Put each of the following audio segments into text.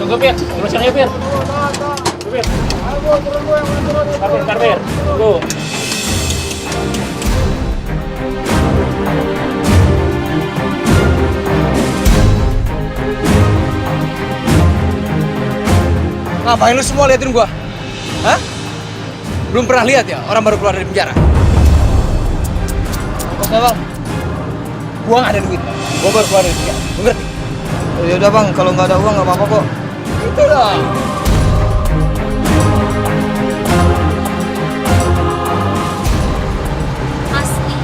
Tunggu, Pir. Urusan aja, Pir. Tunggu, Pir. Bentar, Pir. Tunggu. Ngapain lu semua liatin gua? Hah? Belum pernah lihat ya orang baru keluar dari penjara? Oke bang, gua nggak ada duit. Gua baru keluar dari penjara. Lu ngerti? Oh, yaudah bang, kalau nggak ada uang nggak apa-apa kok. Itu dong. Mas, nih,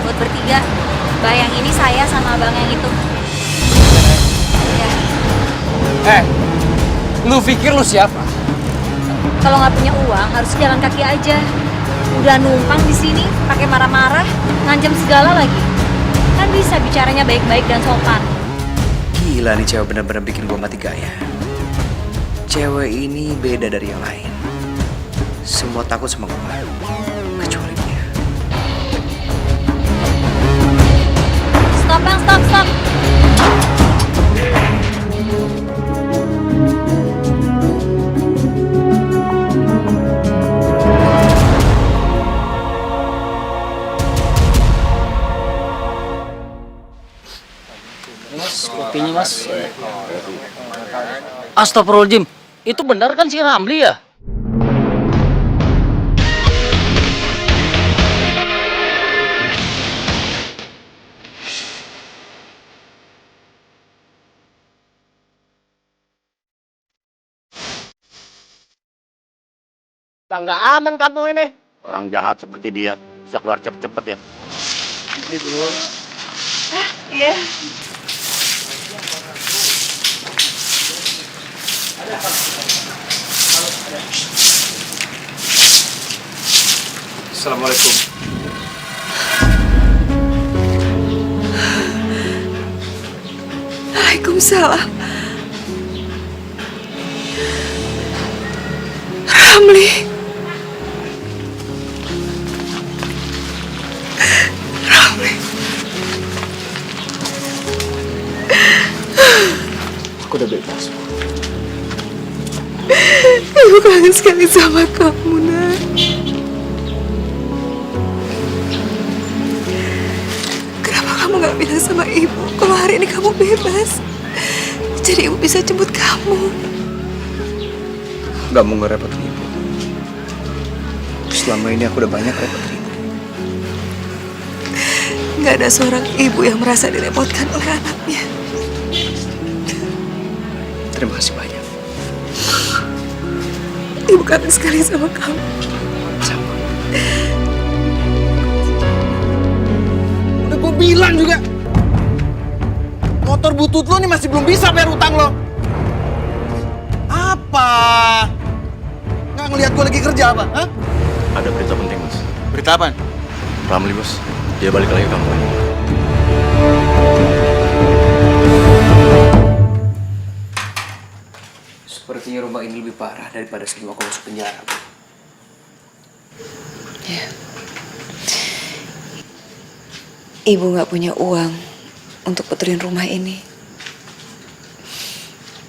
buat bertiga, bayang ini saya sama abang yang itu. Ya, Lu pikir lu siapa? kalau nggak punya uang harus jalan kaki aja. Udah numpang di sini, pakai marah-marah, ngancam segala lagi. Kan bisa bicaranya baik-baik dan sopan. Gila nih cewek bener-bener bikin gue mati gaya. Cewek ini beda dari yang lain. Semua takut sama gue, kecuali dia. Stop bang, stop. Mas, kopinya, Mas. Astagfirullahaladzim. Itu benar kan si Ramli ya? Nggak aman kamu ini. Orang jahat seperti dia bisa keluar cepet-cepet ya. Iya. Assalamualaikum. Waalaikumsalam. Ramli. Ramli. Aku udah bebas. Ibu kangen sekali sama kamu, Nak. Kenapa kamu gak bilang sama ibu kalau hari ini kamu bebas? Jadi ibu bisa jemput kamu. Gak mau ngerepotin ibu. Selama ini aku udah banyak repotin ibu. Gak ada seorang ibu yang merasa direpotkan oleh anaknya. Terima kasih banyak. Ibu kangen sekali sama kamu. Sama. Udah gua bilang juga. Motor butut lo nih masih belum bisa bayar utang lo. Apa? Nggak ngelihat gua lagi kerja apa? Hah? Ada berita penting, Mas. Berita apa? Ramli, Bos. Dia balik lagi ke kampung. Sepertinya rumah ini lebih parah daripada sebelum aku masuk penjara. Ya. Ibu gak punya uang untuk betulin rumah ini.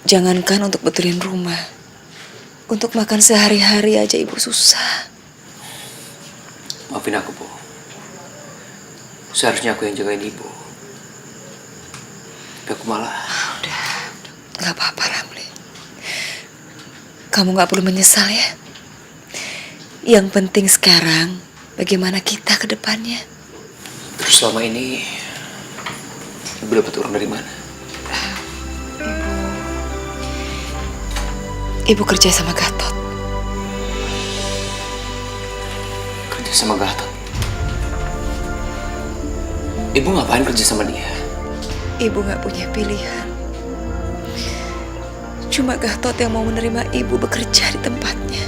Jangankan untuk betulin rumah. Untuk makan sehari-hari aja ibu susah. Maafin aku, Bu. Seharusnya aku yang jagain ibu. Tapi aku malah... Udah. Gak apa-apa, Ramli. Kamu gak perlu menyesal ya. Yang penting sekarang bagaimana kita ke depannya. Terus selama ini ibu dapat uang dari mana? Ibu kerja sama Gatot. Kerja sama Gatot. Ibu ngapain kerja sama dia? Ibu gak punya pilihan. Cuma Gatot yang mau menerima ibu bekerja di tempatnya.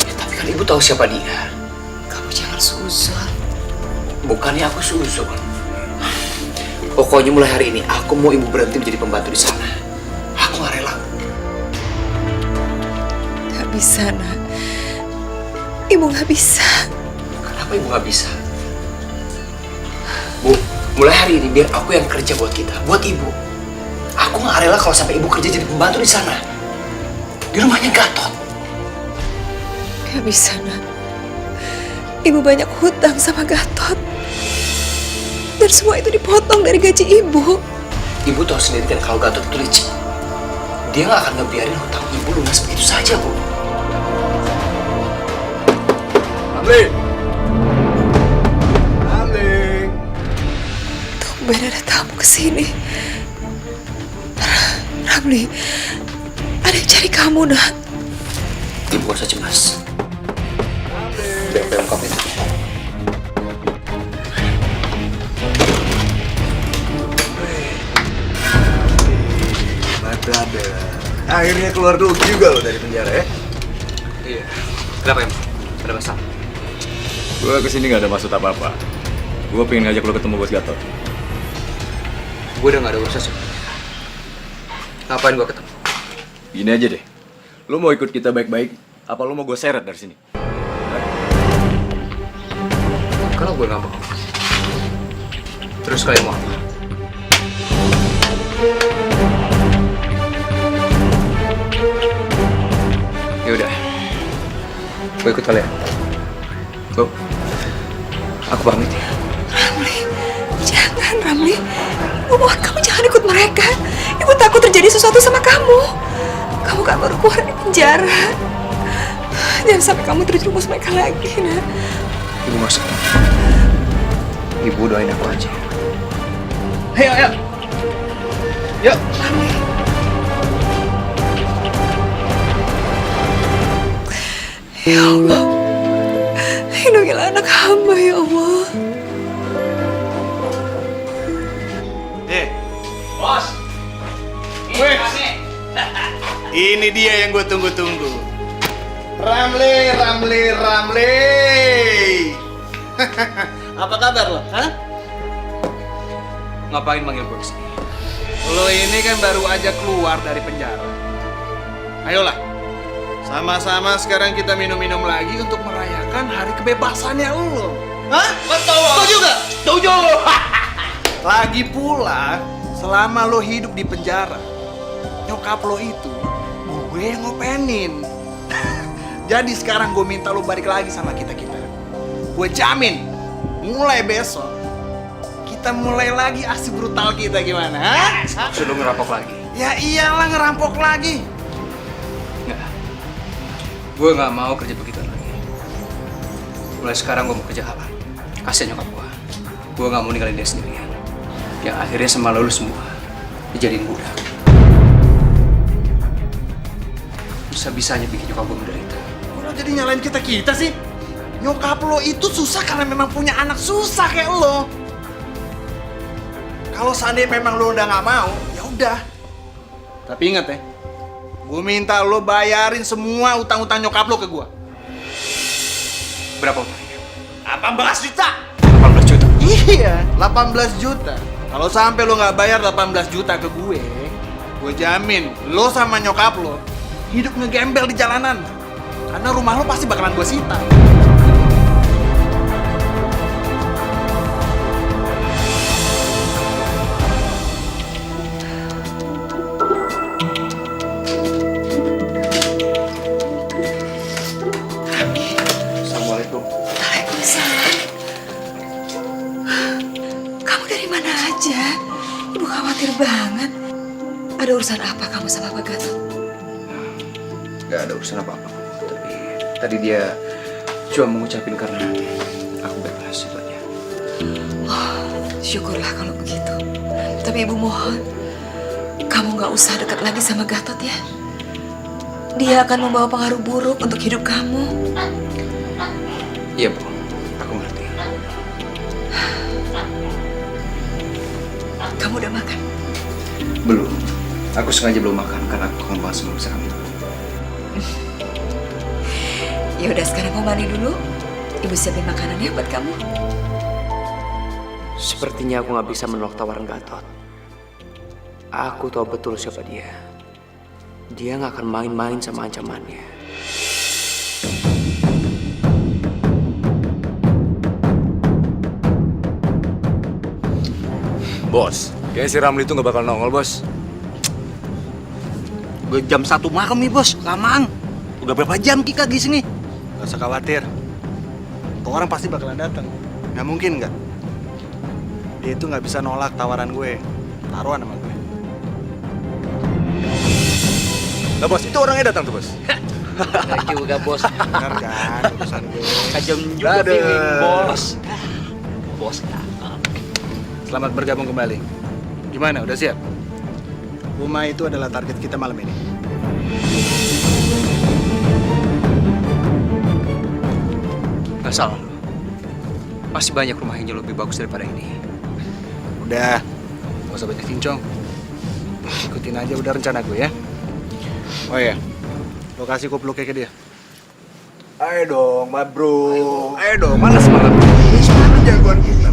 Ya, tapi kan ibu tahu siapa dia. Kamu jangan suzon. Bukannya aku suzon. Pokoknya mulai hari ini aku mau ibu berhenti menjadi pembantu di sana. Aku gak rela. Gak bisa, Nak. Ibu gak bisa. Kenapa ibu gak bisa? Bu, mulai hari ini biar aku yang kerja buat kita, buat ibu. Aku Aku nggak rela kalau sampai ibu kerja jadi pembantu di sana. Di rumahnya Gatot. Gak bisa, Nak. Ibu banyak hutang sama Gatot. Dan semua itu dipotong dari gaji ibu. Ibu tahu sendiri kan kalau Gatot itu licik. Dia nggak akan ngebiarin hutang ibu lunas begitu saja, Bu. Ramli! Ramli! Tumben ada tamu kesini. Ramli, ada yang cari kamu, Nak. Ibu gak usah cemas. Biar lengkap itu. Brother. Akhirnya keluar dulu juga lo dari penjara ya? Iya. Kenapa emang? Ada masalah? Gue kesini gak ada maksud apa-apa. Gue pengen ngajak lo ketemu Bos Gatot. Gue udah gak ada urusan sebenarnya. Ngapain gue ketemu? Gini aja deh. Lo mau ikut kita baik-baik, apa lo mau gue seret dari sini? Kalau gue gak mau. Terus kalian mau apa? Yaudah. Gue ikut kalian. Go. Aku pamit ya. Ramli, jangan, Ramli. Ibu mohon kamu jangan ikut mereka. Ibu takut terjadi sesuatu sama kamu. Kamu kan baru keluar dari penjara. Jangan sampai kamu terjerumus mereka lagi, Nak. Ibu gak usah. Ibu doain aku aja. Ayo, ayo. Yuk. Ramli. Ya Allah, lindungilah anak hamba ya Allah. Bos. Ini dia yang gue tunggu-tunggu. Ramli. Apa kabar lo? Hah? Ngapain manggil gue kesini? Lo ini kan baru aja keluar dari penjara. Ayolah, sama-sama sekarang kita minum-minum lagi untuk merayakan hari kebebasannya lo. Hah? Betul. Setuju gak? Setuju. Lagi pula, selama lo hidup di penjara, nyokap lo itu gue yang ngopenin. Jadi sekarang gue minta lo balik lagi sama kita-kita. Gue jamin, mulai besok kita mulai lagi aksi brutal kita gimana? Hah? Sudah ngerampok lagi? Ya iyalah ngerampok lagi. Nggak. Gue nggak mau kerja begitu lagi. Mulai sekarang gue mau kerja halal. Kasian nyokap gue. Gue nggak mau ninggalin dia sendirian. Yang akhirnya sama lo semua dijadiin budak. Bisa-bisanya bikin nyokap gue menderita. Lo jadi nyalain kita sih? Nyokap lo itu susah karena memang punya anak susah kayak lo. Kalau seandainya memang lo udah nggak mau, ya udah. Tapi ingat ya, gue minta lo bayarin semua utang-utang nyokap lo ke gue. Berapa utangnya? 18 juta. 18 juta. Iya, 18 juta. Kalau sampai lo nggak bayar 18 juta ke gue jamin lo sama nyokap lo hidup ngegembel di jalanan. Karena rumah lo pasti bakalan gue sita. Assalamualaikum. Waalaikumsalam. Kamu dari mana aja? Ibu khawatir banget. Ada urusan apa kamu sama Pak Gatot? Gak ada urusan apa-apa. Tapi tadi dia cuma mengucapin karena aku bebas itu aja. Oh, syukurlah kalau begitu. Tapi ibu mohon, kamu gak usah dekat lagi sama Gatot ya. Dia akan membawa pengaruh buruk untuk hidup kamu. Iya, Bu. Aku ngerti. Kamu udah makan? Belum. Aku sengaja belum makan karena aku kangen banget sama masakan itu. Ya udah sekarang kamu mandi dulu. Ibu siapin makanan ya buat kamu. Sepertinya aku nggak bisa menolak tawaran Gatot. Aku tahu betul siapa dia. Dia nggak akan main-main sama ancamannya. Bos, kayaknya si Ramli itu nggak bakal nongol, Bos. Udah jam 1 malam nih bos, lamang. Udah berapa jam kita di sini? Gak usah khawatir. Tuh orang pasti bakalan datang. Nggak mungkin nggak? Dia itu nggak bisa nolak tawaran gue. Taruhan sama gue. Nah bos, itu orangnya datang tuh bos. Enggak juga bos. Benar kan urusan gue. Kajam juga Dadah. feeling bos. Bos. Selamat bergabung kembali. Gimana, udah siap? Rumah itu adalah target kita malam ini. Gak salah lo. Masih banyak rumah yang jauh lebih bagus daripada ini. Udah, gak usah banyak cincong. Ikutin aja udah rencana gue ya. Oh iya, lokasi kupluknya ke dia. Ayo dong, ma bro. Ayo dong, mana semangat? Ini semangat jagoan kita.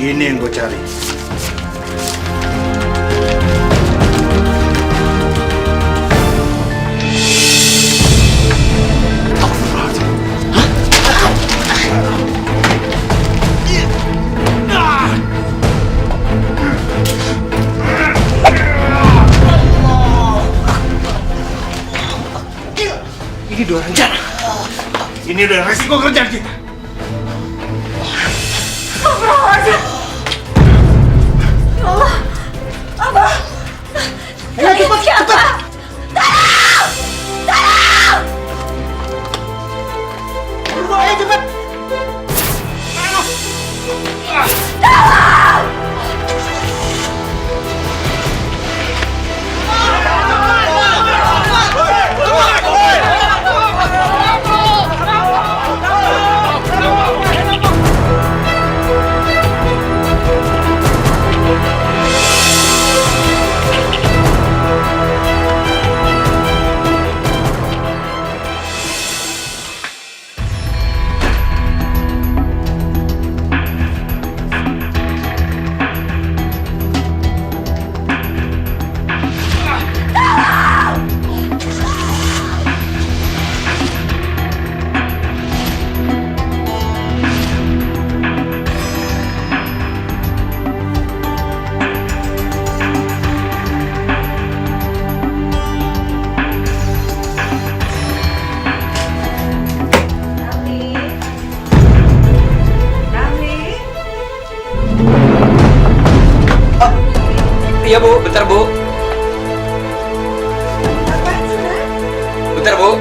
Ini yang gue cari. Ini udah rencana. Ini udah resiko kerjaan kita. Ayo cepat, cepat. Ayo cepat. Iya bu, bentar bu. Bentar bu.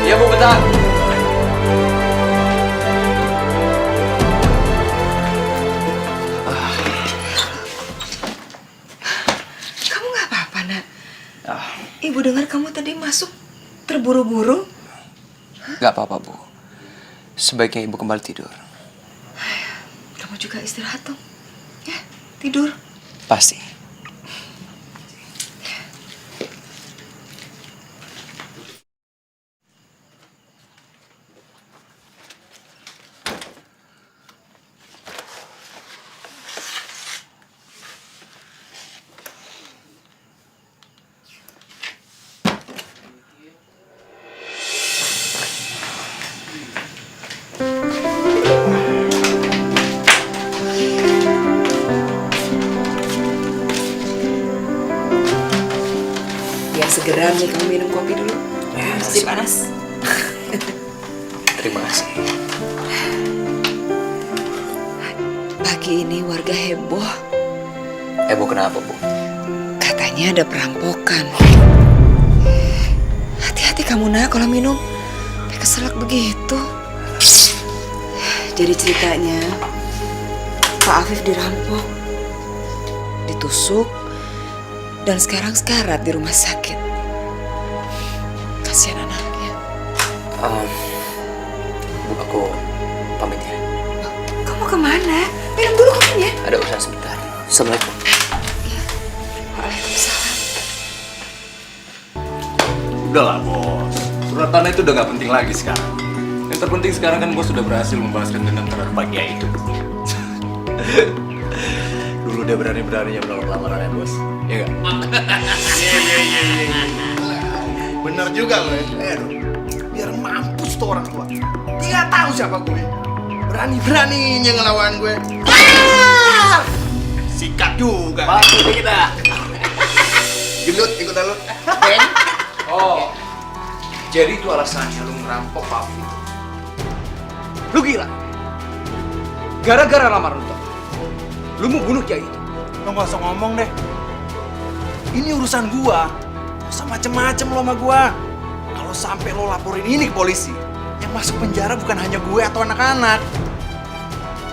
Iya bu, bentar. Kamu nggak apa-apa, Nak? Ibu dengar kamu tadi masuk terburu-buru. Gak apa-apa bu. Sebaiknya ibu kembali tidur. Kamu juga istirahat dong. Ya, tidur. Pasti. Segera nih kamu minum kopi dulu. Ya, Masih panas. Terima kasih. Pagi Pagi ini warga heboh. Heboh kenapa, Bu? Katanya ada perampokan. Hati-hati kamu nak kalau minum. Kayak keselak begitu. Jadi ceritanya Pak Afif dirampok, ditusuk, dan sekarang sekarat di rumah sakit. Kasihan anaknya. Bu, aku pamit ya. Kamu kemana? Minum dulu kopinya. Ada urusan sebentar. Assalamualaikum. Waalaikumsalam. Udahlah bos, surat tanah itu udah gak penting lagi sekarang. Yang terpenting sekarang kan bos sudah berhasil membalaskan dendam terhadap Pak Kiai itu. Dulu dia berani-beraninya menolak lamarannya bos, ya gak? Iya. Bener juga lo ya. Biar mampus tuh orang tua. Dia nggak tahu siapa gue. Berani-beraninya ngelawan gue. Sikat juga. Masuk kita. Gelut ikutan lo. Oh, jadi itu alasannya lu ngerampok Pak Afif. Lu gila? Gara-gara lamaran lu mau bunuh Kiai itu? Lo nggak usah ngomong deh. Ini urusan gua. Gak usah macem-macem lo sama gua. Kalau sampai lo laporin ini ke polisi, yang masuk penjara bukan hanya gue atau anak-anak,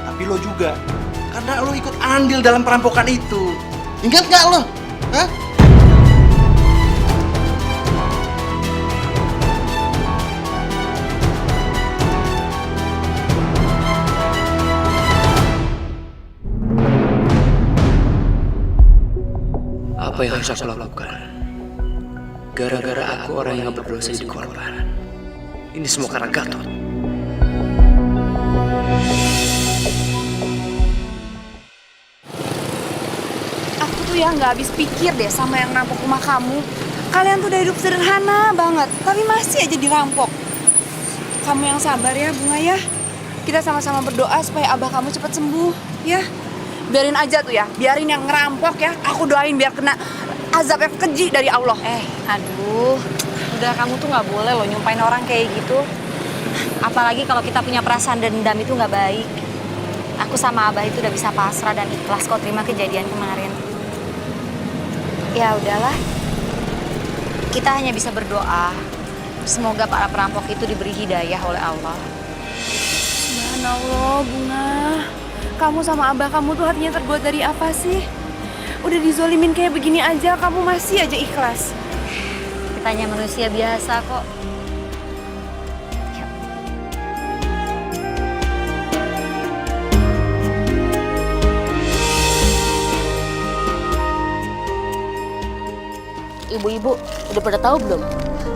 tapi lo juga. Karena lo ikut andil dalam perampokan itu. Ingat gak lo? Hah? Apa yang harus aku lakukan? Gara-gara aku orang yang gak berdosa jadi korban. Ini semua karena Gatot. Aku tuh ya nggak habis pikir deh sama yang rampok rumah kamu. Kalian tuh udah hidup sederhana banget, tapi masih aja dirampok. Kamu yang sabar ya, Bunga ya. Kita sama-sama berdoa supaya abah kamu cepat sembuh, ya. Biarin aja tuh ya, biarin yang ngerampok ya. Aku doain biar kena azab yang keji dari Allah. Aduh, udah kamu tuh nggak boleh loh nyumpain orang kayak gitu. Apalagi kalau kita punya perasaan dendam itu nggak baik. Aku sama Abah itu udah bisa pasrah dan ikhlas kok terima kejadian kemarin. Ya udahlah, kita hanya bisa berdoa. Semoga para perampok itu diberi hidayah oleh Allah. Subhanallah, Bunga. Kamu sama abah kamu tuh hatinya terbuat dari apa sih? Udah dizolimin kayak begini aja, kamu masih aja ikhlas. Kita hanya manusia biasa kok. Ibu-ibu udah pada tahu belum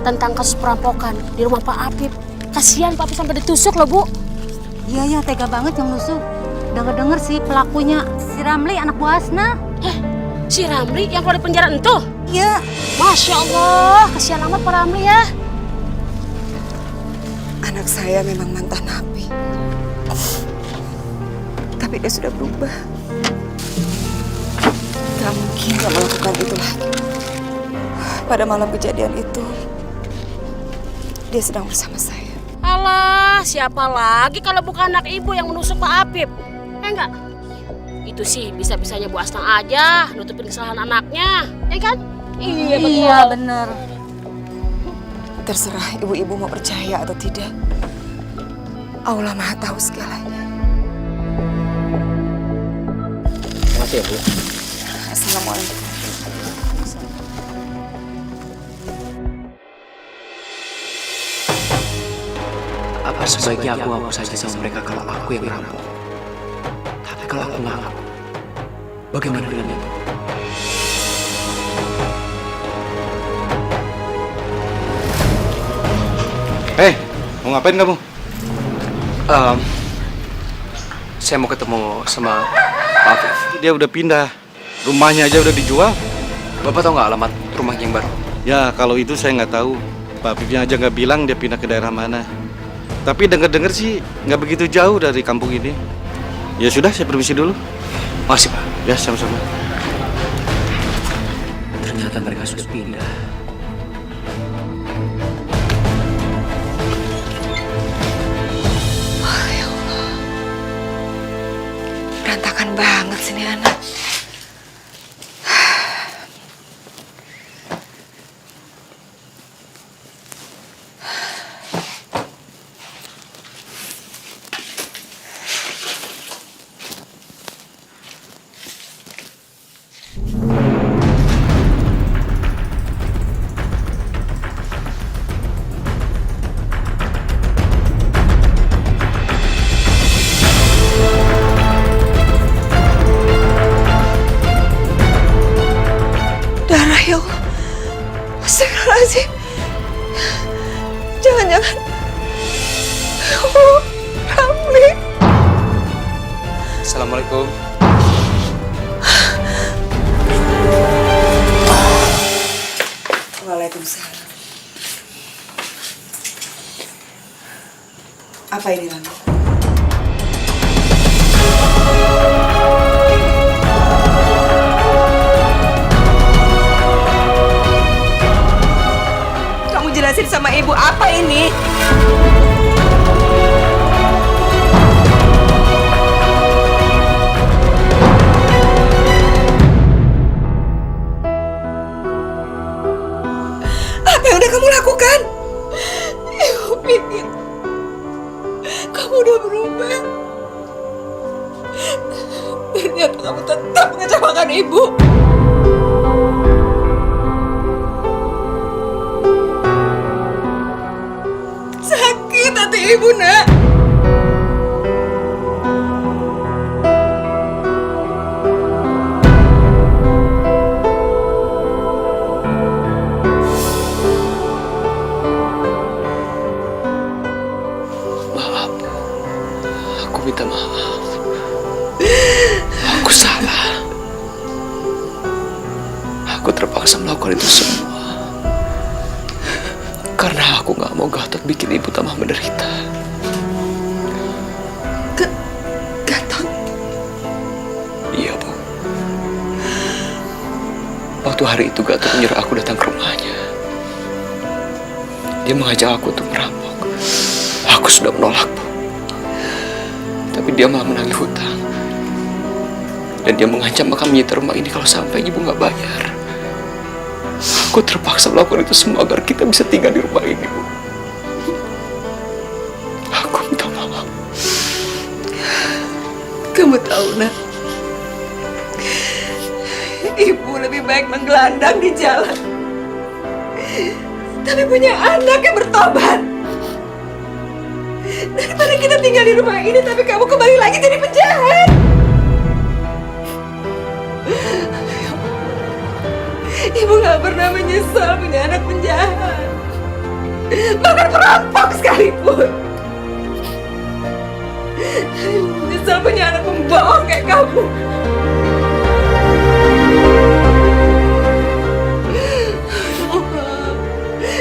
tentang kasus perampokan di rumah Pak Afif? Kasihan Pak Afif sampai ditusuk loh, Bu. Iya, tega banget yang nusuk. Dengar-dengar sih pelakunya si Ramli, anak buah Asna. Si Ramli yang keluar dari penjara itu? Iya. Masya Allah, kasihan amat Pak Ramli ya. Anak saya memang mantan napi. Tapi dia sudah berubah. Gak mungkin dia melakukan itu lagi. Pada malam kejadian itu, dia sedang bersama saya. Alah, siapa lagi kalau bukan anak ibu yang menusuk Pak Afif? Enggak? Itu sih bisa-bisanya Bu Asna aja nutupin kesalahan anaknya, ya kan? Iya, betul. Iya, bener. Terserah ibu-ibu mau percaya atau tidak. Allah Maha tahu segalanya. Terima kasih ya, Bu. Assalamualaikum. Apa sebaiknya aku ngaku saja sama mereka kalau aku yang ngerampok? Tapi kalau aku ngaku, bagaimana dengan itu? Mau ngapain kamu? Saya mau ketemu sama Pak Afif. Dia udah pindah. Rumahnya aja udah dijual. Bapak tahu nggak alamat rumahnya yang baru? Ya, kalau itu saya nggak tahu. Pak Afifnya aja nggak bilang dia pindah ke daerah mana. Tapi denger-denger sih nggak begitu jauh dari kampung ini. Ya sudah, saya permisi dulu. Makasih, Pak. Ya, sama-sama. Ternyata mereka sudah pindah. Berantakan banget sih nih anak. Darah ya Allah. Astagfirullahaladzim. Jangan-jangan. Ya Allah, Ramli. Assalamualaikum. Waalaikumsalam. Apa ini, Ramli? Kamu jelasin sama ibu apa ini? Apa yang udah kamu lakukan? Ibu pikir kamu udah berubah. Ternyata kamu tetap mengecewakan ibu. Sakit hati ibu, nak. Maaf. Aku minta maaf. Aku salah. Aku terpaksa melakukan itu semua. Karena aku gak mau Gatot bikin ibu tambah menderita. Gatot? Iya, Bu. Waktu hari itu Gatot menyuruh aku datang ke rumahnya. Dia mengajak aku untuk merampok. Aku sudah menolak, Bu. Tapi dia malah menagih hutang. Dan dia mengancam akan menyita rumah ini kalau sampai ibu gak bayar. Aku terpaksa melakukan itu semua agar kita bisa tinggal di rumah ini, Bu. Aku minta maaf. Kamu tahu, nak, ibu lebih baik menggelandang di jalan tapi punya anak yang bertobat daripada kita tinggal di rumah ini tapi kamu kembali lagi jadi penjahat. Ibu gak pernah menyesal punya anak penjahat, bahkan perampok sekalipun. Ibu menyesal punya anak pembohong kayak kamu.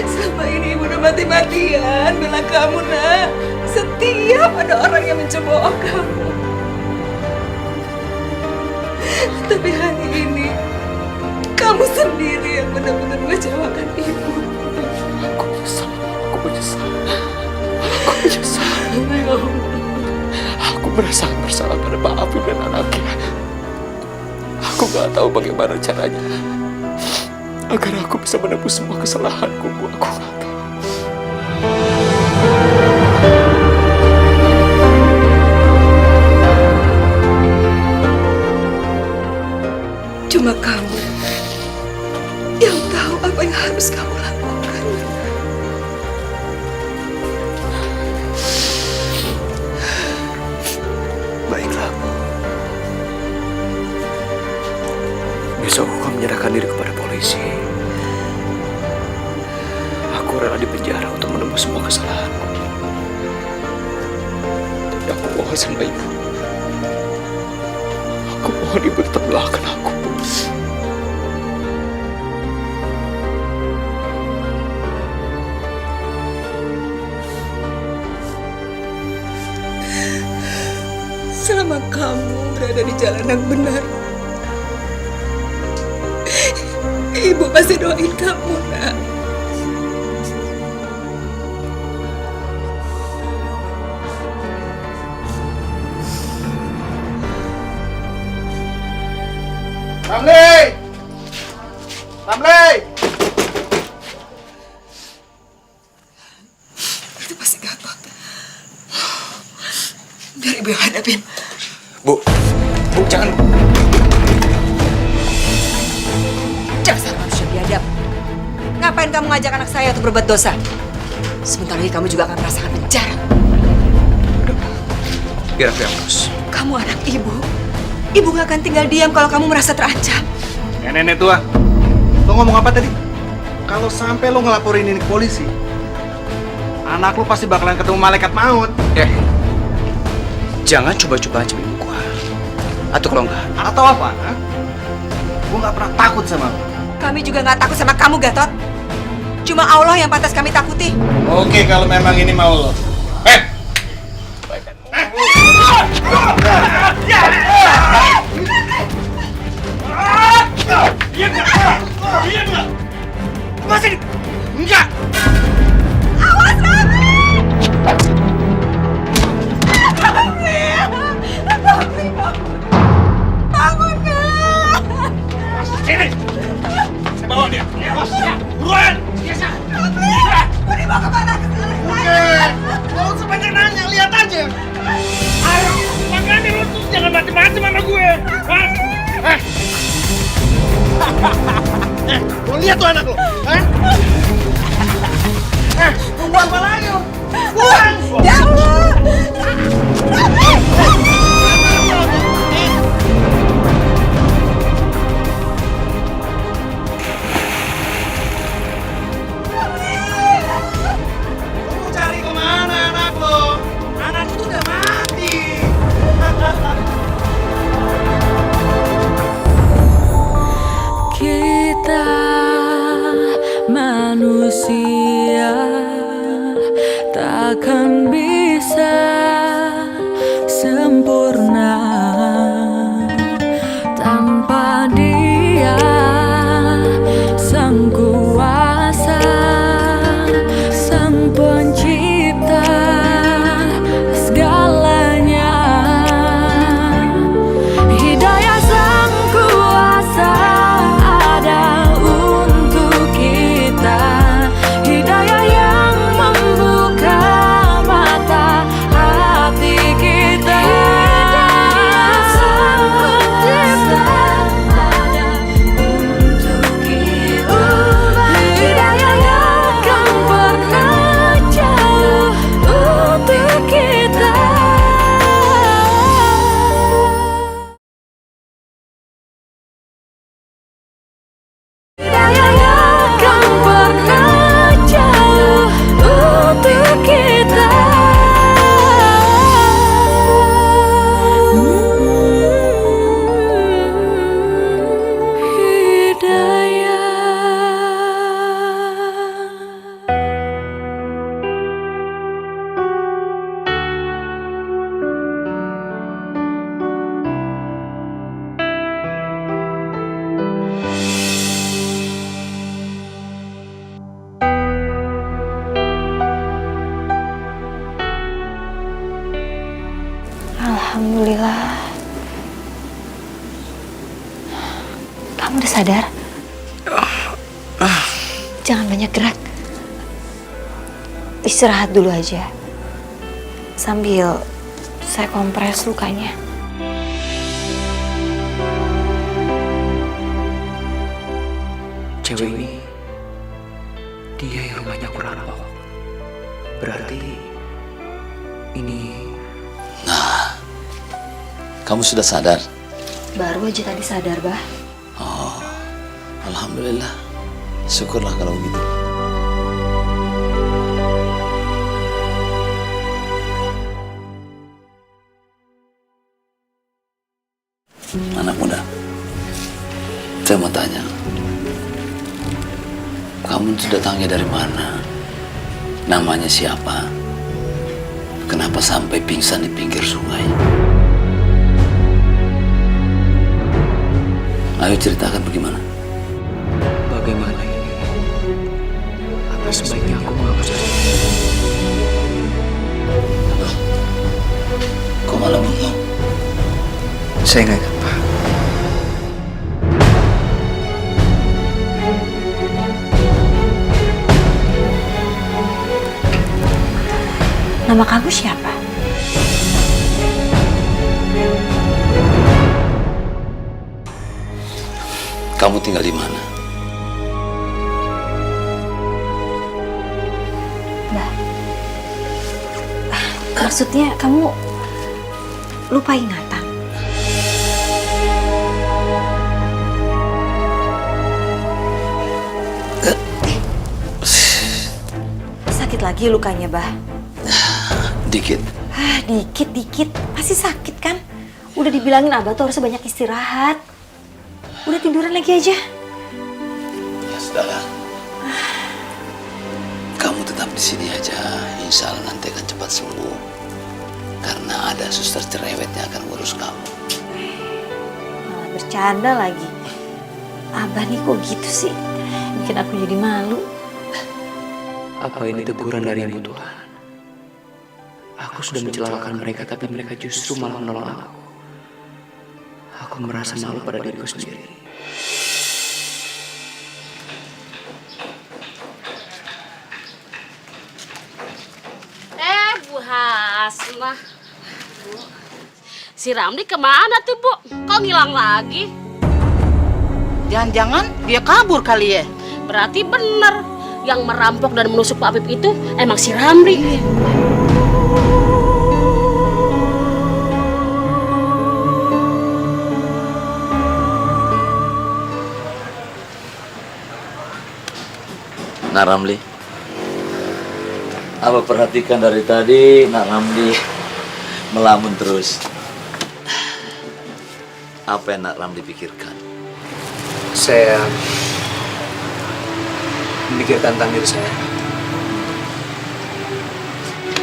Selama ini ibu udah mati-matian bela kamu, nak. Setiap ada orang yang mencemooh kamu. Tapi hari ini kamu sendiri yang benar-benar mengecewakan ibu. Aku menyesal. Aku menyesal. Aku menyesal. Aku merasa bersalah pada Pak Afif dan anaknya. Aku gak tahu bagaimana caranya agar aku bisa menebus semua kesalahanku, Bu. Aku gak tahu. Cuma kamu yang tahu apa yang harus kamu lakukan. Baiklah, Bu. Besok aku akan menyerahkan diri kepada polisi. Aku rela di penjara untuk menembus semua kesalahanku. Tapi aku mohon sama ibu. Aku mohon ibu tetap doakan aku, Bu. Selama kamu berada di jalan yang benar, ibu pasti doain kamu, nak. Ibu yang hadapin. Bu, jangan. Dasar manusia biadab. Ngapain kamu ngajak anak saya untuk berbuat dosa? Sebentar lagi kamu juga akan merasakan penjara. Biar aku yang urus. Kamu anak ibu. Ibu gak akan tinggal diam kalau kamu merasa terancam. Nenek tua, lo ngomong apa tadi? Kalau sampai lo ngelaporin ini ke polisi, anak lo pasti bakalan ketemu malaikat maut. Jangan coba-coba ancam ibu gua. Atau kalau enggak. Atau apa? Gue gak pernah takut sama lo. Kami juga gak takut sama kamu, Gatot. Cuma Allah yang pantas kami takuti. Oke, kalau memang ini mau lo. Masih enggak. Awas, Raffi! Raffi! Bangun, Kak! Sini. Saya bawa dia. Buruan. Raffi! Mau dibawa kemana? Gak usah banyak nanya, lihat aja. Ayo, makanya lu tuh jangan macem-macem sama gue. Lo lihat tuh anak lo. Lo buang apa lagi lo? Buang! Ya Allah! Lo cari kemana anak lo? Anak lo tuh udah mati. Kita manusia takkan bisa sempurna tanpa Dia Sang Kuasa, Sang Pencipta segalanya. Hidayah Sang Kuasa ada untuk kita, hidayah yang membuka mata hati kita. Hidayah Sang Pencipta ada untuk kita, hidayah yang akan pernah jauh untuk kita. Hidayah yang akan pernah jauh untuk kita. Alhamdulillah. Kamu udah sadar? Jangan banyak gerak. Istirahat dulu aja. Sambil saya kompres lukanya. Cewek ini, dia yang rumahnya aku rampok. Berarti ini. Kamu sudah sadar? Baru aja tadi sadar, Bah. Oh, alhamdulillah. Syukurlah kalau begitu. Anak muda, saya mau tanya. Kamu itu datangnya dari mana? Namanya siapa? Kenapa sampai pingsan di pinggir sungai? Ayo ceritakan bagaimana. Bagaimana ini? Apa sebaiknya aku menghapus saja? Kok malah bengong? Saya nggak ingat, Pak. Nama kamu siapa? kamu tinggal di mana? Bah, maksudnya kamu lupa ingatan? Sakit lagi lukanya, Bah? Dikit. Dikit. Pasti sakit kan? Udah dibilangin Abah tuh harusnya banyak istirahat. Udah tiduran lagi aja. Ya sudahlah. Kamu tetap di sini aja. Insya Allah nanti akan cepat sembuh. Karena ada suster cerewet yang akan ngurus kamu. Malah bercanda lagi. Abah nih kok gitu sih? Bikin aku jadi malu. Apa ini teguran dari Ibu Tuhan? Aku sudah mencelakakan mereka, tapi mereka justru malah menolong aku. Aku merasa malu pada diriku sendiri. Bu Hasnah. Si Ramli kemana tuh, Bu? Kok ngilang lagi? Jangan-jangan dia kabur kali ya? Berarti bener. Yang merampok dan menusuk Pak Apip itu emang si Ramli. Nak Ramli, apa perhatikan dari tadi Nak Ramli melamun terus. Apa yang Nak Ramli pikirkan? Saya memikirkan tentang diri saya.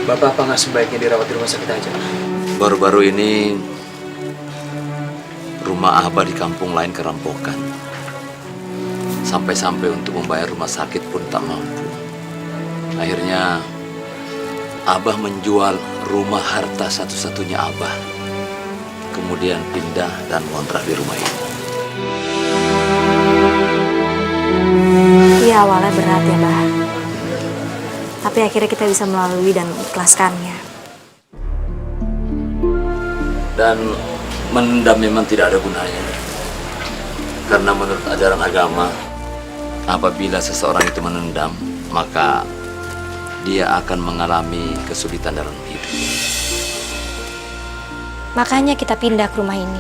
Bapak apa nggak sebaiknya dirawat di rumah sakit aja? Baru-baru ini rumah Abah di kampung lain kerampokan. Sampai-sampai untuk membayar rumah sakit pun tak mampu. Akhirnya Abah menjual rumah harta satu-satunya Abah. Kemudian pindah dan ngontrak di rumah ini. Iya, awalnya berat ya, Bah. Tapi akhirnya kita bisa melalui dan mengikhlaskannya. Dan menendam memang tidak ada gunanya. Karena menurut ajaran agama, apabila seseorang itu menendam, maka dia akan mengalami kesulitan dalam hidup. Makanya kita pindah ke rumah ini.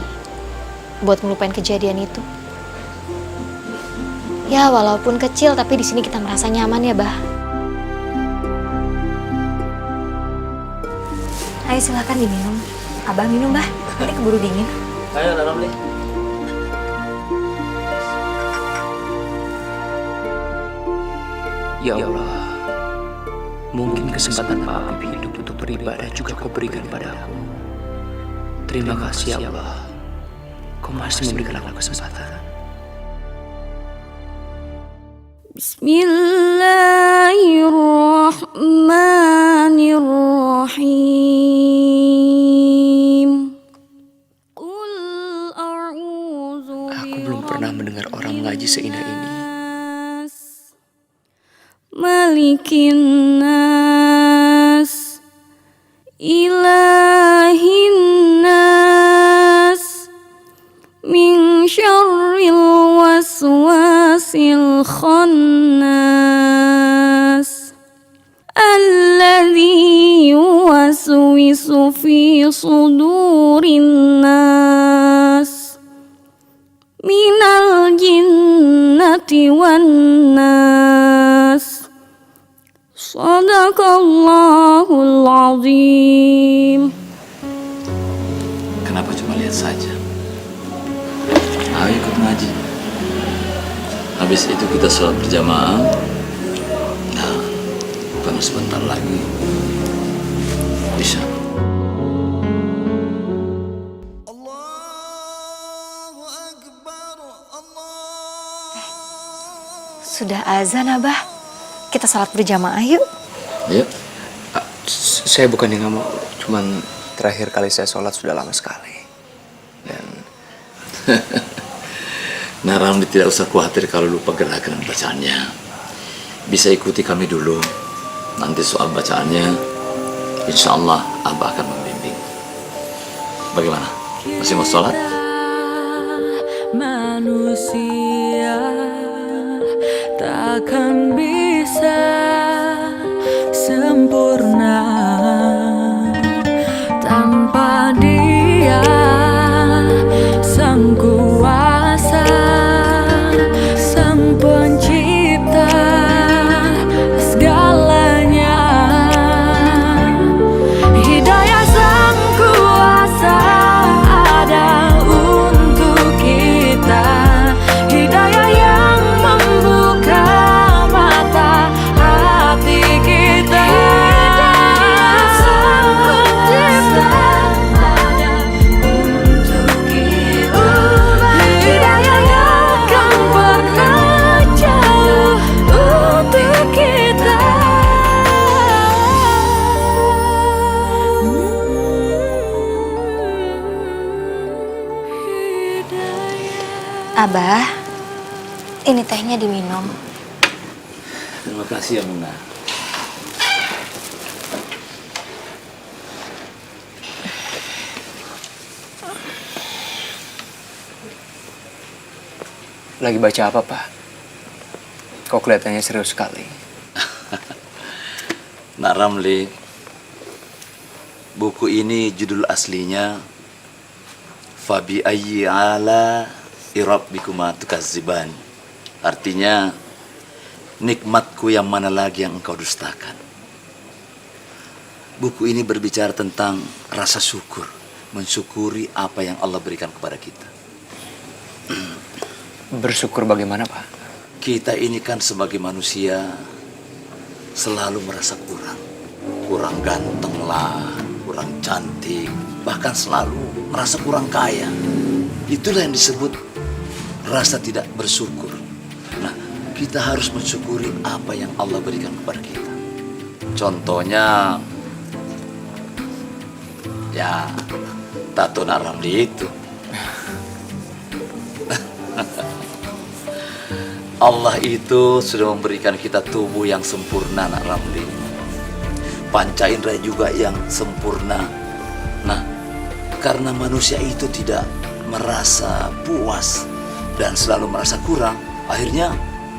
Buat melupain kejadian itu. Ya, walaupun kecil, tapi di sini kita merasa nyaman ya, Bah. Ayo silakan diminum. Abah minum, Bah. Nanti keburu dingin. Ayo, Ramli. Ya Allah, mungkin kesempatan Pak Apip hidup untuk beribadah juga Kau berikan padaku. Terima kasih ya Allah, Kau masih memberikan aku kesempatan. Bismillahirrahmanirrahim. Aku belum pernah mendengar orang mengaji seindah ini. Malikin nas, ilahin nas, min syarril waswasil khannas, alladzi yuwaswisu fi sudurin nas, minal jinnati wan nas. Sadaqallahul azim. Kenapa cuma lihat saja? Ayo ikut ngaji. Habis itu kita sholat berjamaah. Nah, bukan sebentar lagi bisa. Sudah azan, Abah. Kita salat berjamaah yuk. Yuk. Saya bukannya nggak mau, cuman terakhir kali saya sholat sudah lama sekali. Dan Nah, Ramli tidak usah khawatir kalau lupa gerakan bacaannya. Bisa ikuti kami dulu. Nanti soal bacaannya, insya Allah Abah akan membimbing. Bagaimana? Masih mau sholat? Manusia takkan bisa sempurna tanpa Dia, Sang Kuasa, Sang Pencipta segalanya. Hidayah Sang Kuasa ada untuk kita, hidayah yang membuka mata hati kita. Hidayah Sang Pencipta ada untuk kita, hidayah yang akan pernah jauh untuk kita. Abah, ini tehnya diminum. Terima kasih ya Muna. Lagi baca apa, Pak? Kok kelihatannya serius sekali? Nak Ramli, buku ini judul aslinya Fabi ayyi ala rabbikuma tukazziban. Artinya, nikmatku yang mana lagi yang engkau dustakan. Buku ini berbicara tentang rasa syukur, mensyukuri apa yang Allah berikan kepada kita. Bersyukur bagaimana, Pak? Kita ini kan sebagai manusia selalu merasa kurang. Kurang ganteng lah, kurang cantik, bahkan selalu merasa kurang kaya. Itulah yang disebut rasa tidak bersyukur. Nah, kita harus mensyukuri apa yang Allah berikan kepada kita. Contohnya, ya, tato Nak Ramli itu. Allah itu sudah memberikan kita tubuh yang sempurna, Nak Ramli. Panca indera juga yang sempurna. Nah, karena manusia itu tidak merasa puas dan selalu merasa kurang, akhirnya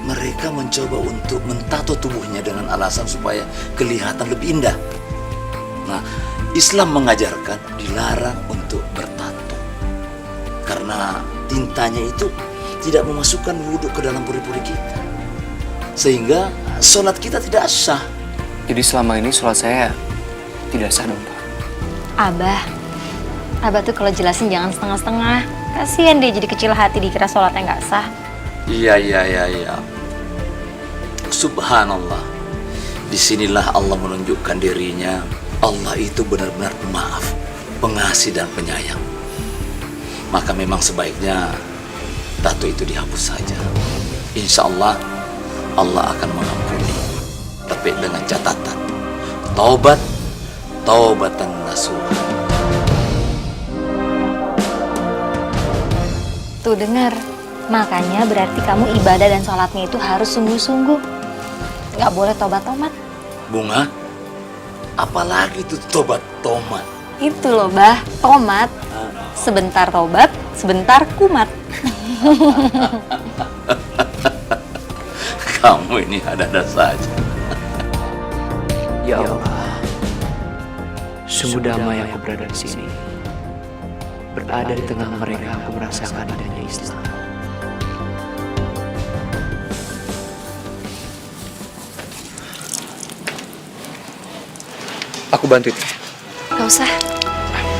mereka mencoba untuk mentato tubuhnya dengan alasan supaya kelihatan lebih indah. Nah, Islam mengajarkan dilarang untuk bertato karena tintanya itu tidak memasukkan wudhu ke dalam puri-puri kita, sehingga sholat kita tidak sah. Jadi selama ini sholat saya tidak sah dong, Pak? Abah tuh kalau jelasin jangan setengah-setengah. Kasian dia jadi kecil hati dikira sholatnya nggak sah. Iya. Subhanallah. Disinilah Allah menunjukkan dirinya. Allah itu benar-benar pemaaf, pengasih dan penyayang. Maka memang sebaiknya tato itu dihapus saja. Insya Allah, Allah akan mengampuni. Tapi dengan catatan, taubatan nasuha. Tuh dengar, makanya berarti kamu ibadah dan sholatnya itu harus sungguh-sungguh. Nggak boleh tobat-tomat. Bunga, apalagi itu tobat-tomat? Itu loh, Bah, tomat. Sebentar tobat, sebentar kumat. Kamu ini ada-ada saja. Ya Allah, sungguh damai aku berada di sini. Berada di tengah mereka, aku merasakan adanya Islam. Aku bantu itu. Gak usah.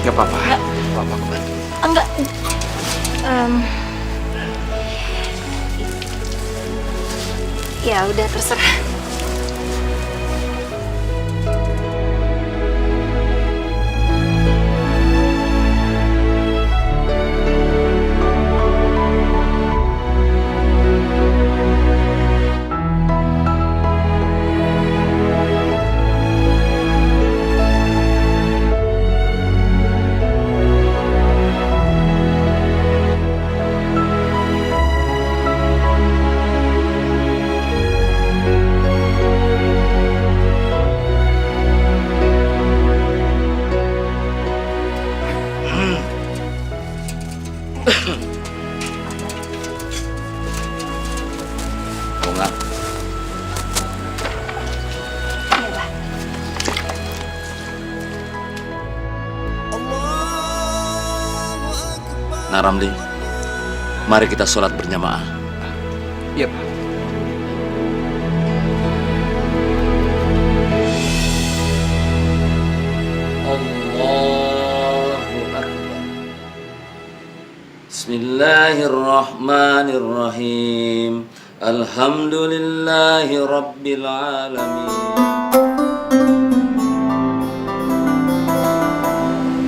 Gak apa-apa. Gak apa-apa, aku bantu. Enggak. Ya udah terserah. Nah Ramli, mari kita sholat berjamaah. Iya, Pak. Allahu Akbar. Bismillahirrahmanirrahim. Alhamdulillahi Rabbil Alamin.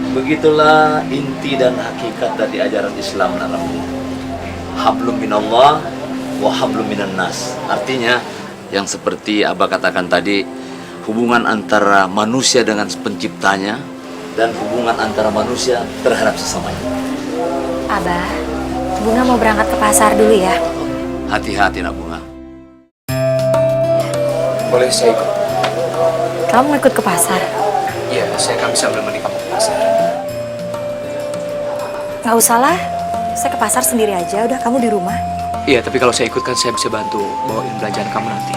Begitulah inti dan hakikat dari ajaran Islam, Ramli. Hablum minallah wa hablum minan nas. Artinya yang seperti Abah katakan tadi, hubungan antara manusia dengan penciptanya dan hubungan antara manusia terhadap sesamanya. Abah, Bunga mau berangkat ke pasar dulu ya. Hati-hati nak Bunga. Boleh saya ikut? Kamu mau ikut ke pasar? Iya, saya akan bisa menemani kamu ke pasar. Nggak usah lah, saya ke pasar sendiri aja, udah kamu di rumah. Iya, tapi kalau saya ikut kan saya bisa bantu bawain belanjaan kamu nanti.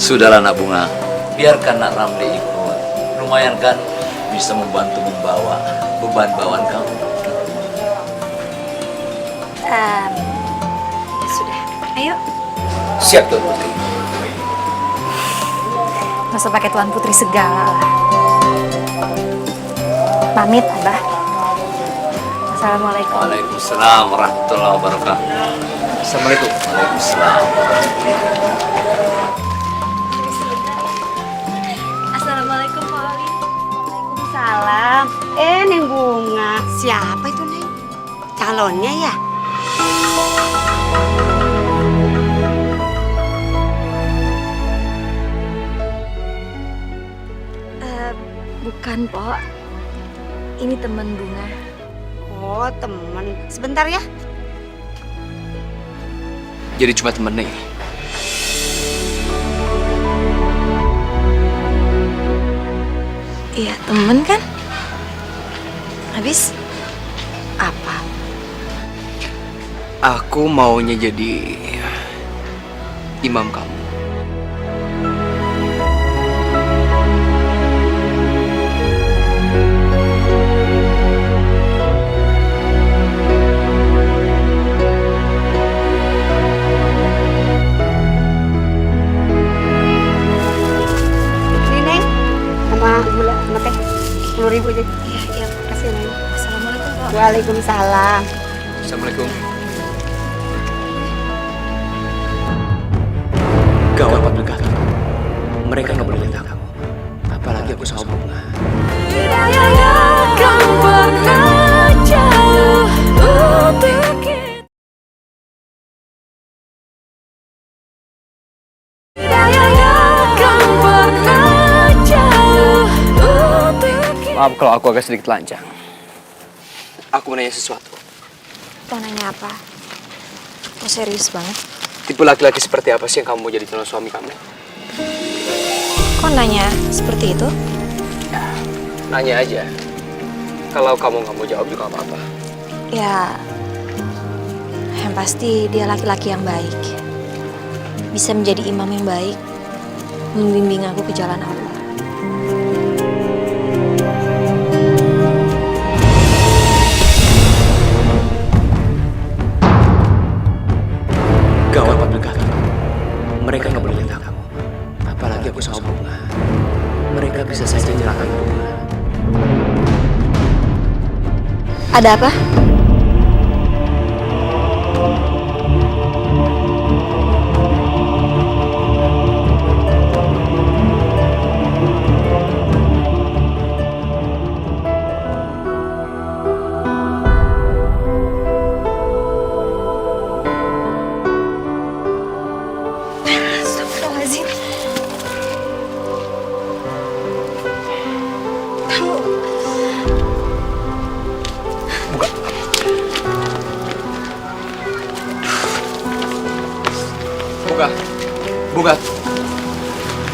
Sudahlah nak Bunga, biarkan nak Ramli ikut. Lumayan kan bisa membantu membawa beban bawaan kamu. Sudah, ayo. Siap, Tuan Putri. Nggak usah pakai Tuan Putri segala lah. Pamit, Abah. Assalamualaikum. Waalaikumsalam warahmatullahi wabarakatuh. Assalamualaikum. Waalaikumsalam. Assalamualaikum, Pak Oli. Waalaikumsalam. Neng Bunga. Siapa itu, Neng? Calonnya ya? Bukan, Pok. Ini teman Bunga. Oh, temen. Sebentar ya. Jadi cuma temen nih. Iya, temen kan? Habis apa? Aku maunya jadi imam kamu. Ini, Neng. Sama gula, sama teh. 10.000 aja. Iya, iya. Kasih, Neng. Assalamualaikum, Pak. Waalaikumsalam. Assalamualaikum. Gawat Pak Begat. Mereka nggak boleh lihat kamu. Apalagi aku sama Bunga. Hidayah yang pernah jauh untuk kita. Hidayah yang pernah jauh untuk kita. Maaf kalau aku agak sedikit lancang. Aku mau nanya sesuatu. Mau nanya apa? Mau serius banget? Tipe laki-laki seperti apa sih yang kamu mau jadi calon suami kamu? Kok nanya seperti itu? Nanya aja. Kalau kamu nggak mau jawab juga nggak apa-apa. Ya, yang pasti dia laki-laki yang baik. Bisa menjadi imam yang baik, membimbing aku ke jalan Allah. Gawat Pak Begat. Mereka nggak boleh lihat kamu. Apalagi aku sama Bunga. Mereka bisa saja nyerahkan Bunga. Ada apa? Astagfirullahaladzim. Kamu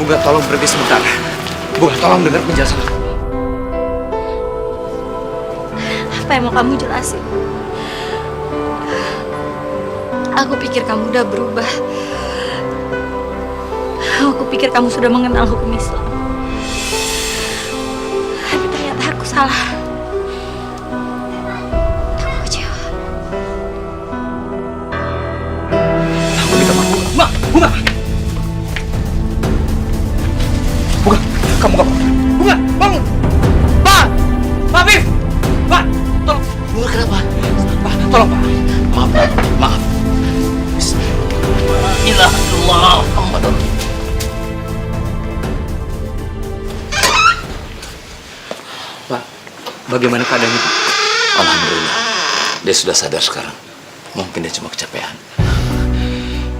Bunga, tolong berhenti sebentar. Bunga, tolong dengar penjelasan aku. apa yang mau kamu jelasin? Aku pikir kamu udah berubah. Aku pikir kamu sudah mengenal hukum Islam. Tapi ternyata aku salah. Bunga! Bunga! Bunga, kamu gak apa-apa. Bunga, bangun! Pak! Pak Afif! Pak! Tolong! Bunga kenapa? Pak, tolong Pak. Maaf, Pak. Maaf. Bismillahirrahmanirrahim. Muhammad. Pak, bagaimana keadaannya Pak? Alhamdulillah. Dia sudah sadar sekarang. Mungkin dia cuma kecapean.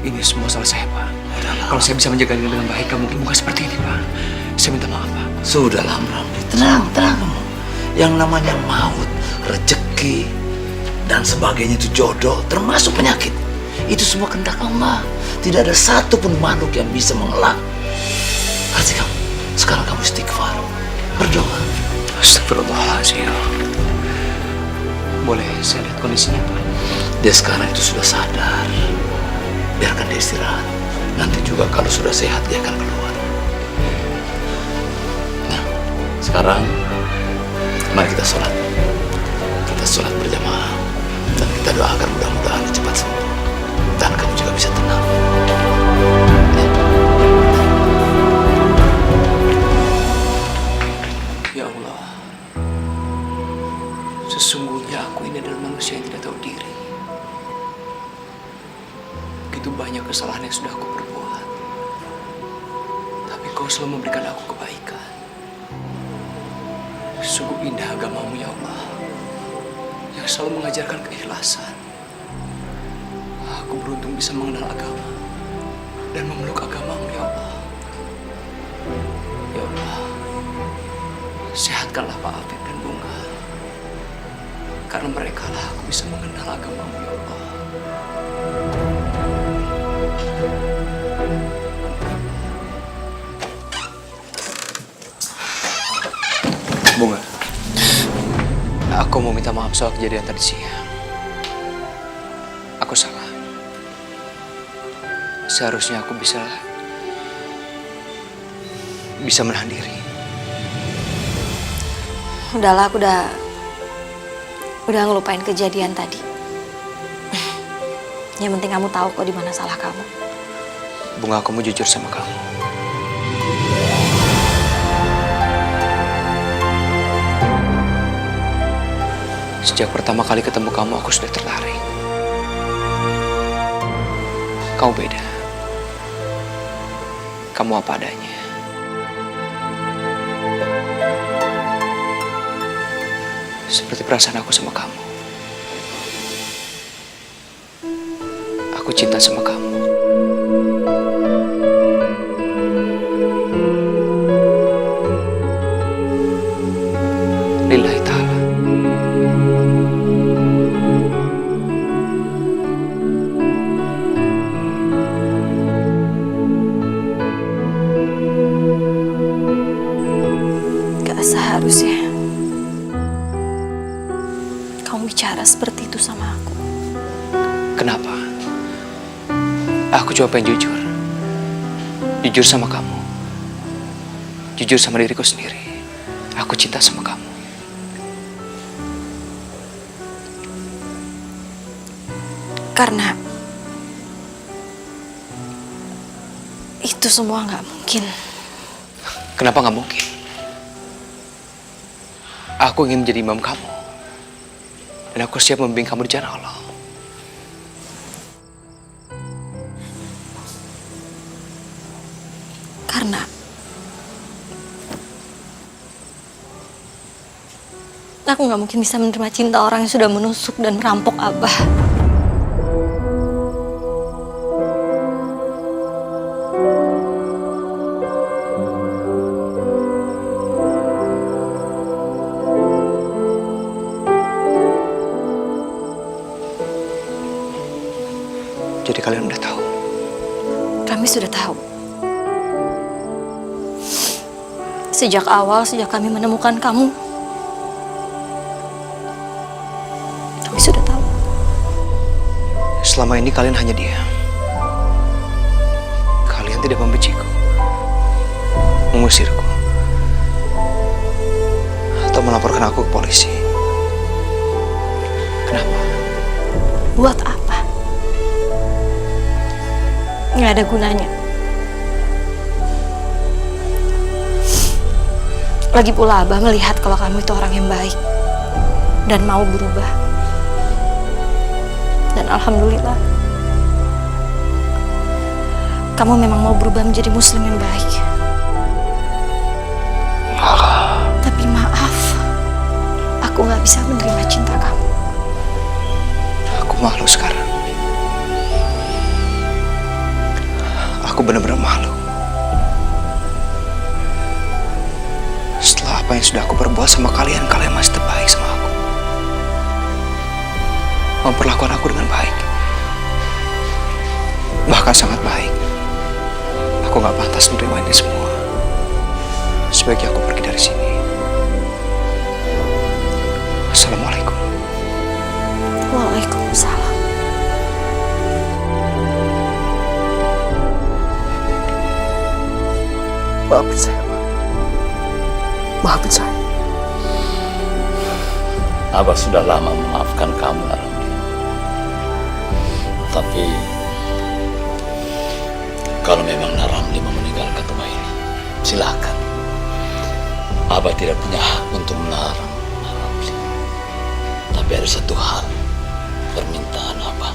Ini semua salah saya, Pak. Kalau saya bisa menjaga dia dengan baik, mungkin bukan seperti ini, Pak. Saya minta maaf, Pak. Sudahlah, Ramli. Tenang, tenang kamu. Yang namanya maut, rezeki, dan sebagainya itu jodoh, termasuk penyakit. Itu semua kehendak Allah. Tidak ada satupun makhluk yang bisa mengelak. Hati kamu. Sekarang kamu istighfar. Berdoa. Astagfirullahaladzim. Boleh saya lihat kondisinya, Pak? Dia sekarang itu sudah sadar. Biarkan dia istirahat. Nanti juga kalau sudah sehat dia akan keluar. Nah, sekarang mari kita sholat. Kita sholat berjamaah. Dan kita doakan mudah-mudahan dia cepat sembuh. Dan kamu juga bisa tenang. Ya Allah, sesungguhnya aku ini adalah manusia yang tidak tahu diri. Begitu banyak kesalahan yang sudah aku perbuat, tapi Kau selalu memberikan aku kebaikan. Sungguh indah agamamu ya Allah, yang selalu mengajarkan keikhlasan. Aku beruntung bisa mengenal agama dan memeluk agamamu ya Allah. Ya Allah, sehatkanlah Pak Afif dan Bunga, karena mereka lah aku bisa mengenal agamamu ya Allah. Bunga, aku mau minta maaf soal kejadian tadi siang. Aku salah. Seharusnya aku bisa menahan diri. Udahlah, aku udah ngelupain kejadian tadi. Yang penting kamu tahu kok di mana salah kamu. Bunga, aku mau jujur sama kamu. Sejak pertama kali ketemu kamu, aku sudah tertarik. Kau beda. Kamu apa adanya. Seperti perasaan aku sama kamu. Aku cinta sama kamu. Lillahi ta'ala. Gak seharusnya kamu bicara seperti itu sama aku. Kenapa? Aku cuma pengen jujur. Jujur sama kamu. Jujur sama diriku sendiri. Aku cinta sama kamu. Karena itu semua nggak mungkin. Kenapa nggak mungkin? Aku ingin menjadi imam kamu. Dan aku siap membimbing kamu di jalan Allah. Karena aku nggak mungkin bisa menerima cinta orang yang sudah menusuk dan merampok Abah. Jadi kalian udah tahu. Kami sudah tahu. Sejak awal, sejak kami menemukan kamu, kami sudah tahu. Selama ini kalian hanya diam. Kalian tidak membenciku, mengusirku, atau melaporkan aku ke polisi. Kenapa? Buat apa? nggak ada gunanya. Lagi pula Abah melihat kalau kamu itu orang yang baik dan mau berubah. Dan alhamdulillah, kamu memang mau berubah menjadi muslim yang baik. Tapi maaf, aku nggak bisa menerima cinta kamu. Aku malu sekarang. Aku benar-benar malu. Setelah apa yang sudah aku perbuat sama kalian, kalian masih terbaik sama aku. Memperlakukan aku dengan baik. Bahkan sangat baik. Aku gak pantas menerima ini semua. Sebaiknya aku pergi dari sini. Assalamualaikum. Waalaikumsalam. Maafin saya, Ma. Maafin saya. Abah sudah lama memaafkan kamu, Aramli. Tapi kalau memang Naramli mau meninggalkan rumah ini, silakan. Abah tidak punya hak untuk melarang Naramli. Tapi ada satu hal, permintaan Abah.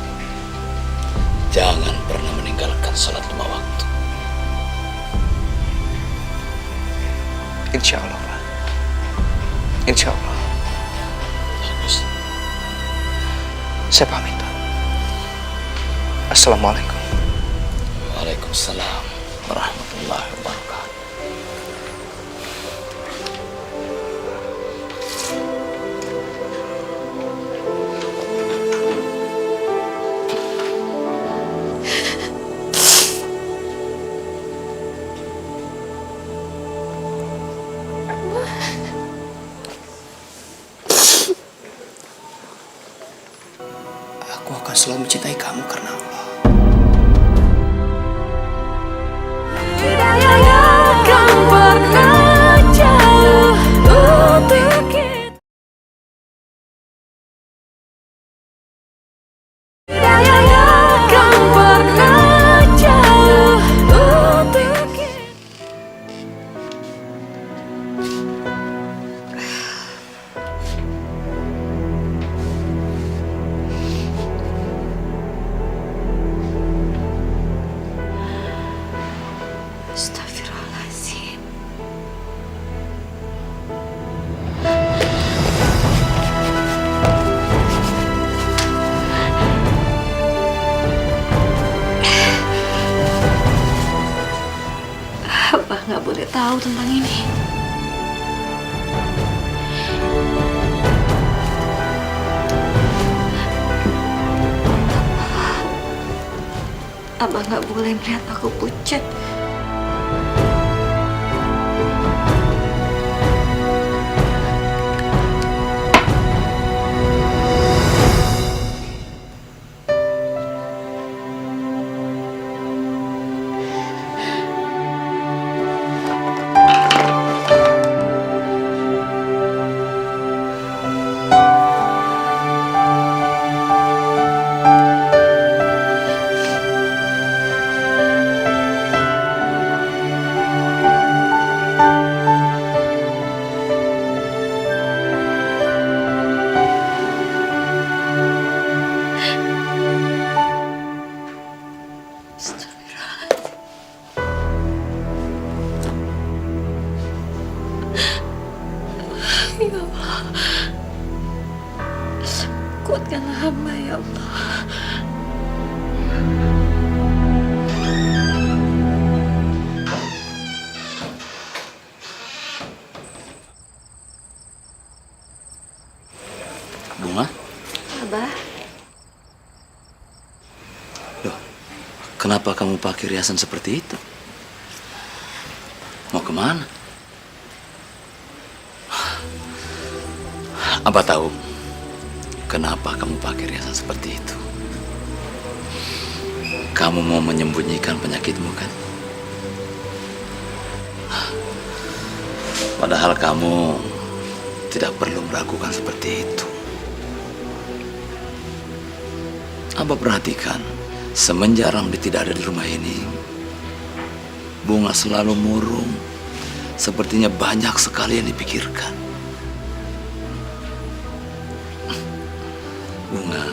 Jangan pernah meninggalkan sholat 5 waktu. Insya Allah, Pak. Insya Allah. Bagus. Saya pamit, Pak. Assalamualaikum. Waalaikumsalam warahmatullahi wabarakatuh. Aku akan selalu mencintai kamu karena Allah. Hidayahnya kan pernah jauh untuk kita. Hidayahnya kan pernah jauh untuk kita. Astagfirullahaladzim. Abah nggak boleh tahu tentang ini. Abah nggak boleh melihat aku pucat. Ya Allah, kuatkanlah hamba ya Allah. Bunga? Abah, Loh, kenapa kamu pakai riasan seperti itu? Mau kemana? Abah tahu kenapa kamu pakai riasan seperti itu. Kamu mau menyembunyikan penyakitmu, kan? Padahal kamu tidak perlu meragukan seperti itu. Abah perhatikan Semenjak Ramli tidak ada di rumah ini, Bunga selalu murung. Sepertinya banyak sekali yang dipikirkan. Bunga,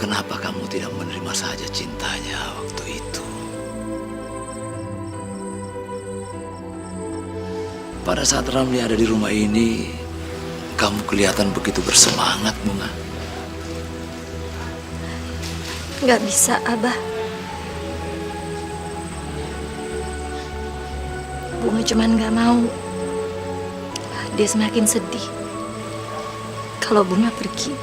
kenapa kamu tidak menerima saja cintanya waktu itu? Pada saat Ramli ada di rumah ini, kamu kelihatan begitu bersemangat, Bunga. Nggak bisa, Abah. Bunga cuman nggak mau dia semakin sedih kalau Bunga pergi.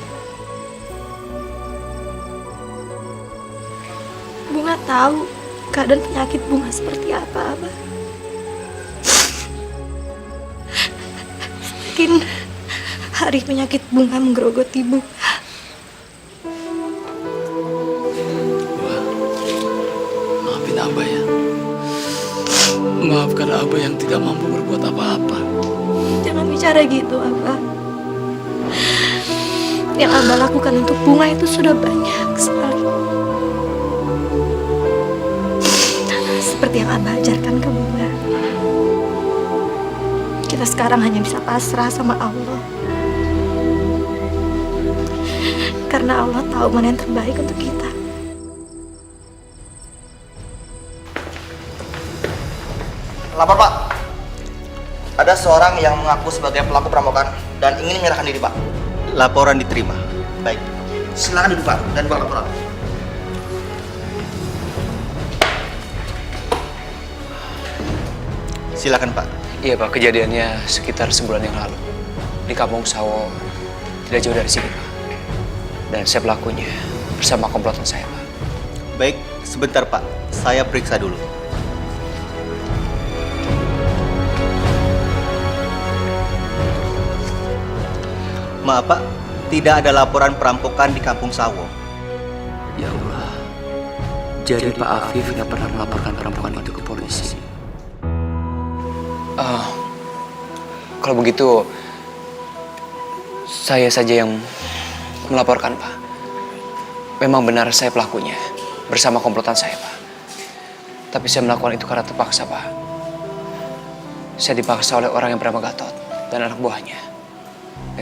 Bunga tahu keadaan penyakit Bunga seperti apa, Abah. Semakin hari penyakit Bunga menggerogoti Bunga. Maafin Abah ya. Maafkan Abah yang tidak mampu berbuat apa-apa. Jangan bicara gitu, Abah. Yang Abah lakukan untuk Bunga itu sudah banyak sekali. Seperti yang Abah ajarkan ke Bunga. Kita sekarang hanya bisa pasrah sama Allah. Karena Allah tahu mana yang terbaik untuk kita. Lapor, Pak. Ada seorang yang mengaku sebagai pelaku perampokan dan ingin menyerahkan diri, Pak. Laporan diterima. Baik. Silakan duduk, Pak, dan buat laporan. Silakan, Pak. Iya Pak, kejadiannya sekitar sebulan yang lalu di Kampung Sawo, tidak jauh dari sini Pak. Dan saya pelakunya bersama komplotan saya Pak. Baik, sebentar, Pak. Saya periksa dulu. Maaf, Pak, tidak ada laporan perampokan di Kampung Sawo. Ya Allah, jadi Pak Afif nggak pernah melaporkan perampokan itu ke polisi. Kalau begitu, saya saja yang melaporkan Pak. Memang benar saya pelakunya, bersama komplotan saya Pak. Tapi saya melakukan itu karena terpaksa Pak. Saya dipaksa oleh orang yang bernama Gatot dan anak buahnya.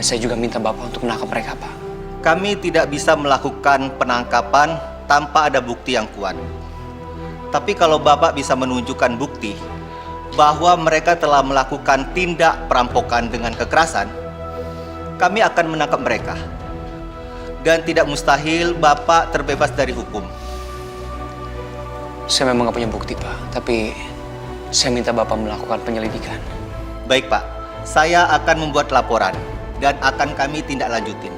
Dan saya juga minta Bapak untuk menangkap mereka, Pak. Kami tidak bisa melakukan penangkapan tanpa ada bukti yang kuat. Tapi kalau Bapak bisa menunjukkan bukti bahwa mereka telah melakukan tindak perampokan dengan kekerasan, kami akan menangkap mereka. Dan tidak mustahil Bapak terbebas dari hukum. Saya memang nggak punya bukti, Pak. Tapi saya minta Bapak melakukan penyelidikan. Baik, Pak. Saya akan membuat laporan dan akan kami tindak lanjutin.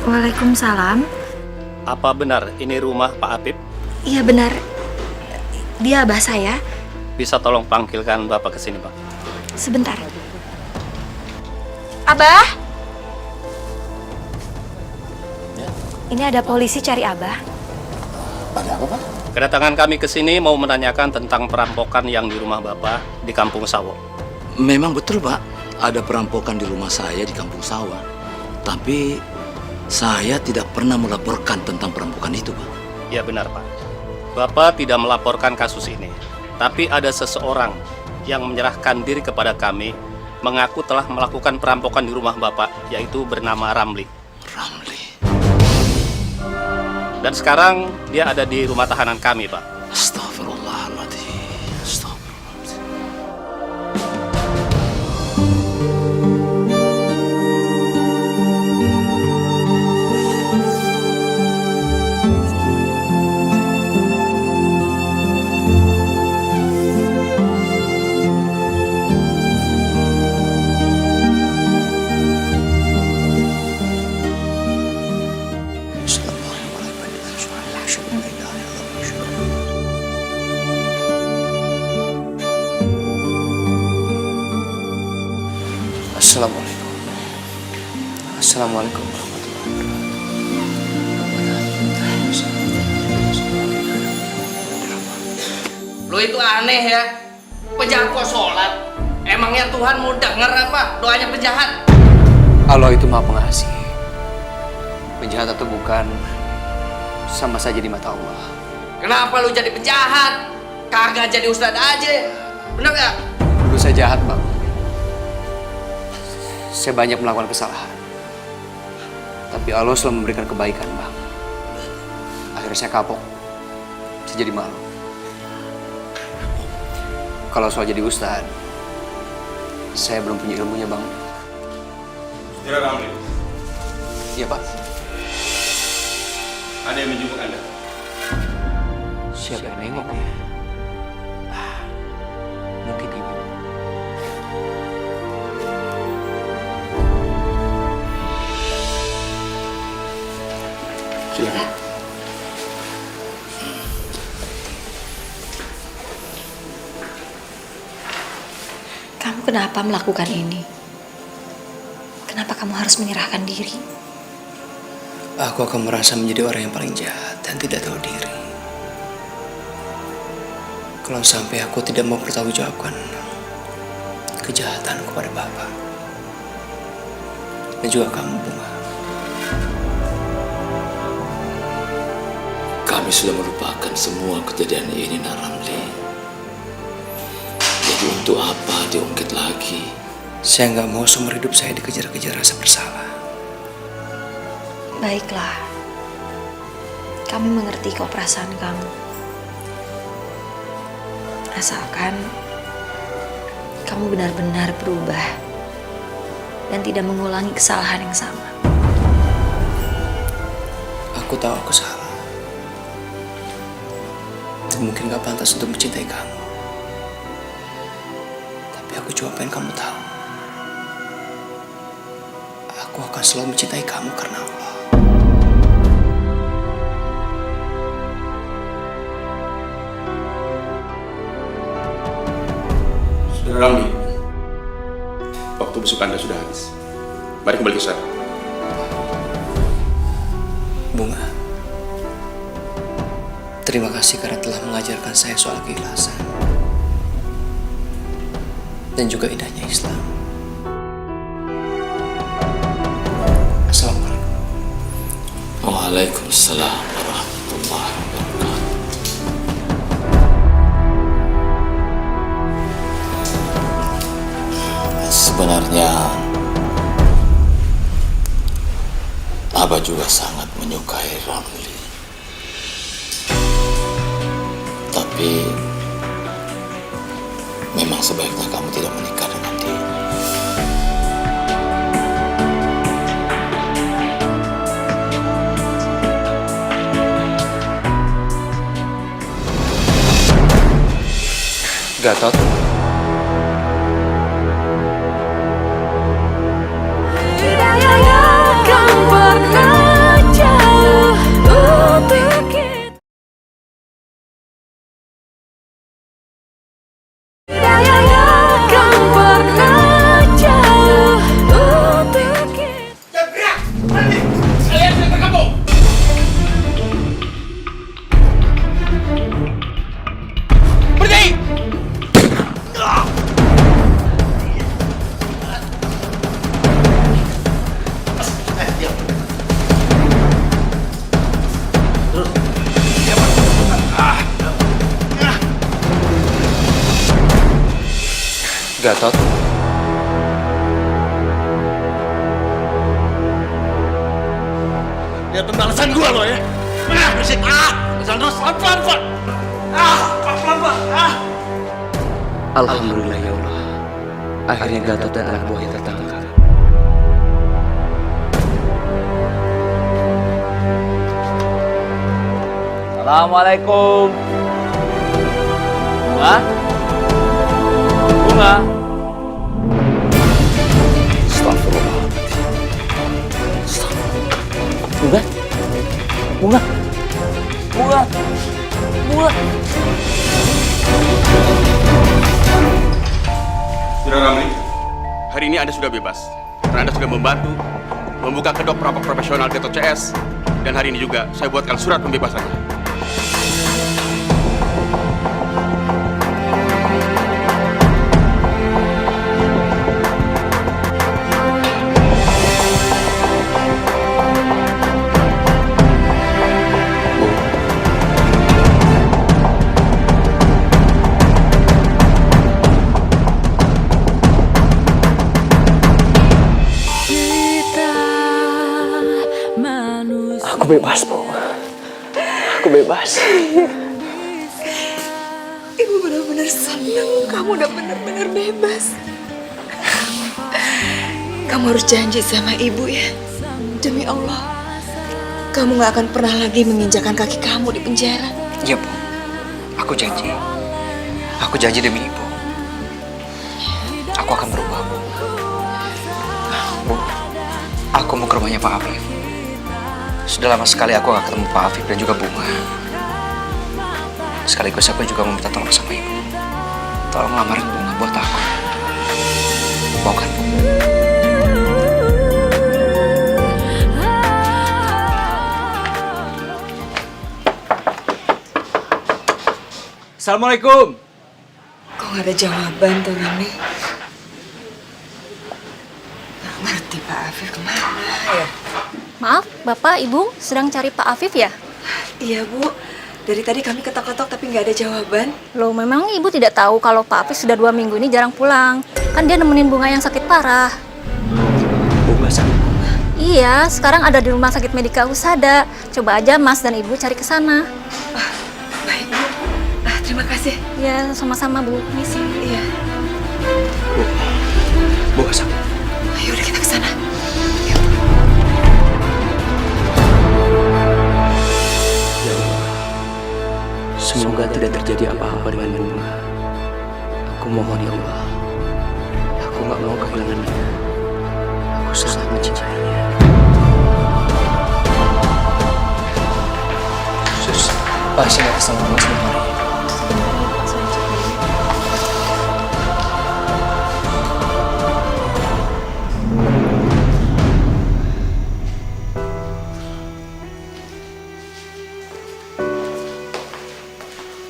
Waalaikumsalam. Apa benar ini rumah Pak Apip? Iya benar. Dia abah saya. Bisa tolong panggilkan Bapak ke sini, Pak? Sebentar. Abah? Ya. Ini ada polisi cari Abah. Ada apa, Pak? Kedatangan kami ke sini mau menanyakan tentang perampokan yang di rumah Bapak di Kampung Sawo. Memang betul, Pak. Ada perampokan di rumah saya di Kampung Sawo. Tapi saya tidak pernah melaporkan tentang perampokan itu, Pak. Ya benar, Pak. Bapak tidak melaporkan kasus ini. Tapi ada seseorang yang menyerahkan diri kepada kami, mengaku telah melakukan perampokan di rumah Bapak, yaitu bernama Ramli. Ramli. Dan sekarang dia ada di rumah tahanan kami, Pak. Astagfirullahaladzim. Assalamualaikum. Assalamualaikum warahmatullahi wabarakatuh. Lo itu aneh ya. Penjahat kok sholat? Emangnya Tuhan mau denger apa doanya penjahat? Allah itu Maha Pengasih. Penjahat atau bukan, sama saja di mata Allah. Kenapa lu jadi penjahat? Kagak jadi ustadz aja. Bener gak? Dulu saya jahat, Bang. Saya banyak melakukan kesalahan. Tapi Allah selalu memberikan kebaikan, Bang. Akhirnya saya kapok. Saya jadi malu. Kalau soal jadi ustadz, saya belum punya ilmunya, Bang. Saudara Ramli. Iya, Pak. Ada yang menjemput Anda. Siapa yang nengok ya? Mungkin ibu. Silakan. Kamu kenapa melakukan ini? Kenapa kamu harus menyerahkan diri? Aku akan merasa menjadi orang yang paling jahat dan tidak tahu diri. Kalau sampai aku tidak mau bertanggungjawabkan kejahatan kepada Bapak dan juga kamu, Bunga. Kami sudah melupakan semua kejadian ini, Naramli. Jadi untuk apa diungkit lagi? Saya nggak mau seumur hidup saya dikejar-kejar rasa bersalah. Baiklah. Kami mengerti kok perasaan kamu. Asalkan kamu benar-benar berubah dan tidak mengulangi kesalahan yang sama. Aku tahu aku salah. Dan mungkin gak pantas untuk mencintai kamu. Tapi aku cuma pengen kamu tahu. Aku akan selalu mencintai kamu karena Allah. Saudara Ramli, waktu besuk Anda sudah habis. Mari kembali ke sana. Bunga, terima kasih karena telah mengajarkan saya soal keikhlasan dan juga indahnya Islam. Assalamualaikum. Waalaikumsalam warahmatullahi wabarakatuh. Sebenarnya Abah juga sangat menyukai Ramli. Tapi memang sebaiknya kamu tidak menikah dengan dia. Gatot. Gatot. Lihat pembalasan gua lo ya. Berisik. Jalan terus pelan-pelan. Pelan-pelan. Alhamdulillah ya Allah. Akhirnya Gatot dan anak buahnya tertangkap. Assalamualaikum. Bunga? Bunga? Astagfirullah. Bunga? Bunga? Bunga? Bunga? Saudara Ramli, hari ini Anda sudah bebas. Karena Anda sudah membantu membuka kedok perampok profesional Gatot CS. Dan hari ini juga saya buatkan surat pembebasannya. Aku bebas, Bu. Aku bebas. Ibu benar-benar senang kamu udah benar-benar bebas. Kamu harus janji sama ibu ya. Demi Allah, kamu gak akan pernah lagi menginjakan kaki kamu di penjara. Iya, Bu. Aku janji. Aku janji demi ibu. Aku akan berubah, Bu. Bu, aku mau ke rumahnya Pak Afif. Sudah lama sekali aku gak ketemu Pak Afif dan juga Bunga. Sekaligus aku juga mau minta tolong sama ibu. Tolong lamarin Bunga buat aku. Mau kan, Bu? Assalamualaikum. Kok gak ada jawaban tuh, Ramli? Gak ngerti Pak Afif kemana ya? Maaf, Bapak, Ibu sedang cari Pak Afif ya? Iya, Bu. Dari tadi kami ketok-ketok tapi nggak ada jawaban. Loh, memang Ibu tidak tahu kalau Pak Afif sudah 2 minggu ini jarang pulang. Kan dia nemenin Bunga yang sakit parah. Bunga sakit? Iya, sekarang ada di rumah sakit Medika Husada. Coba aja Mas dan Ibu cari ke sana. Baik, Bu. Terima kasih. Ya, sama-sama, Bu. Misi. Iya. Bunga sakit. Ayo udah kita ke sana. Semoga tidak terjadi apa-apa dengan Bunga. Aku mohon ya Allah. Aku gak mau kehilangan dia. Aku sangat mencintainya. Sus, pasien atas nama Bunga sudah mari.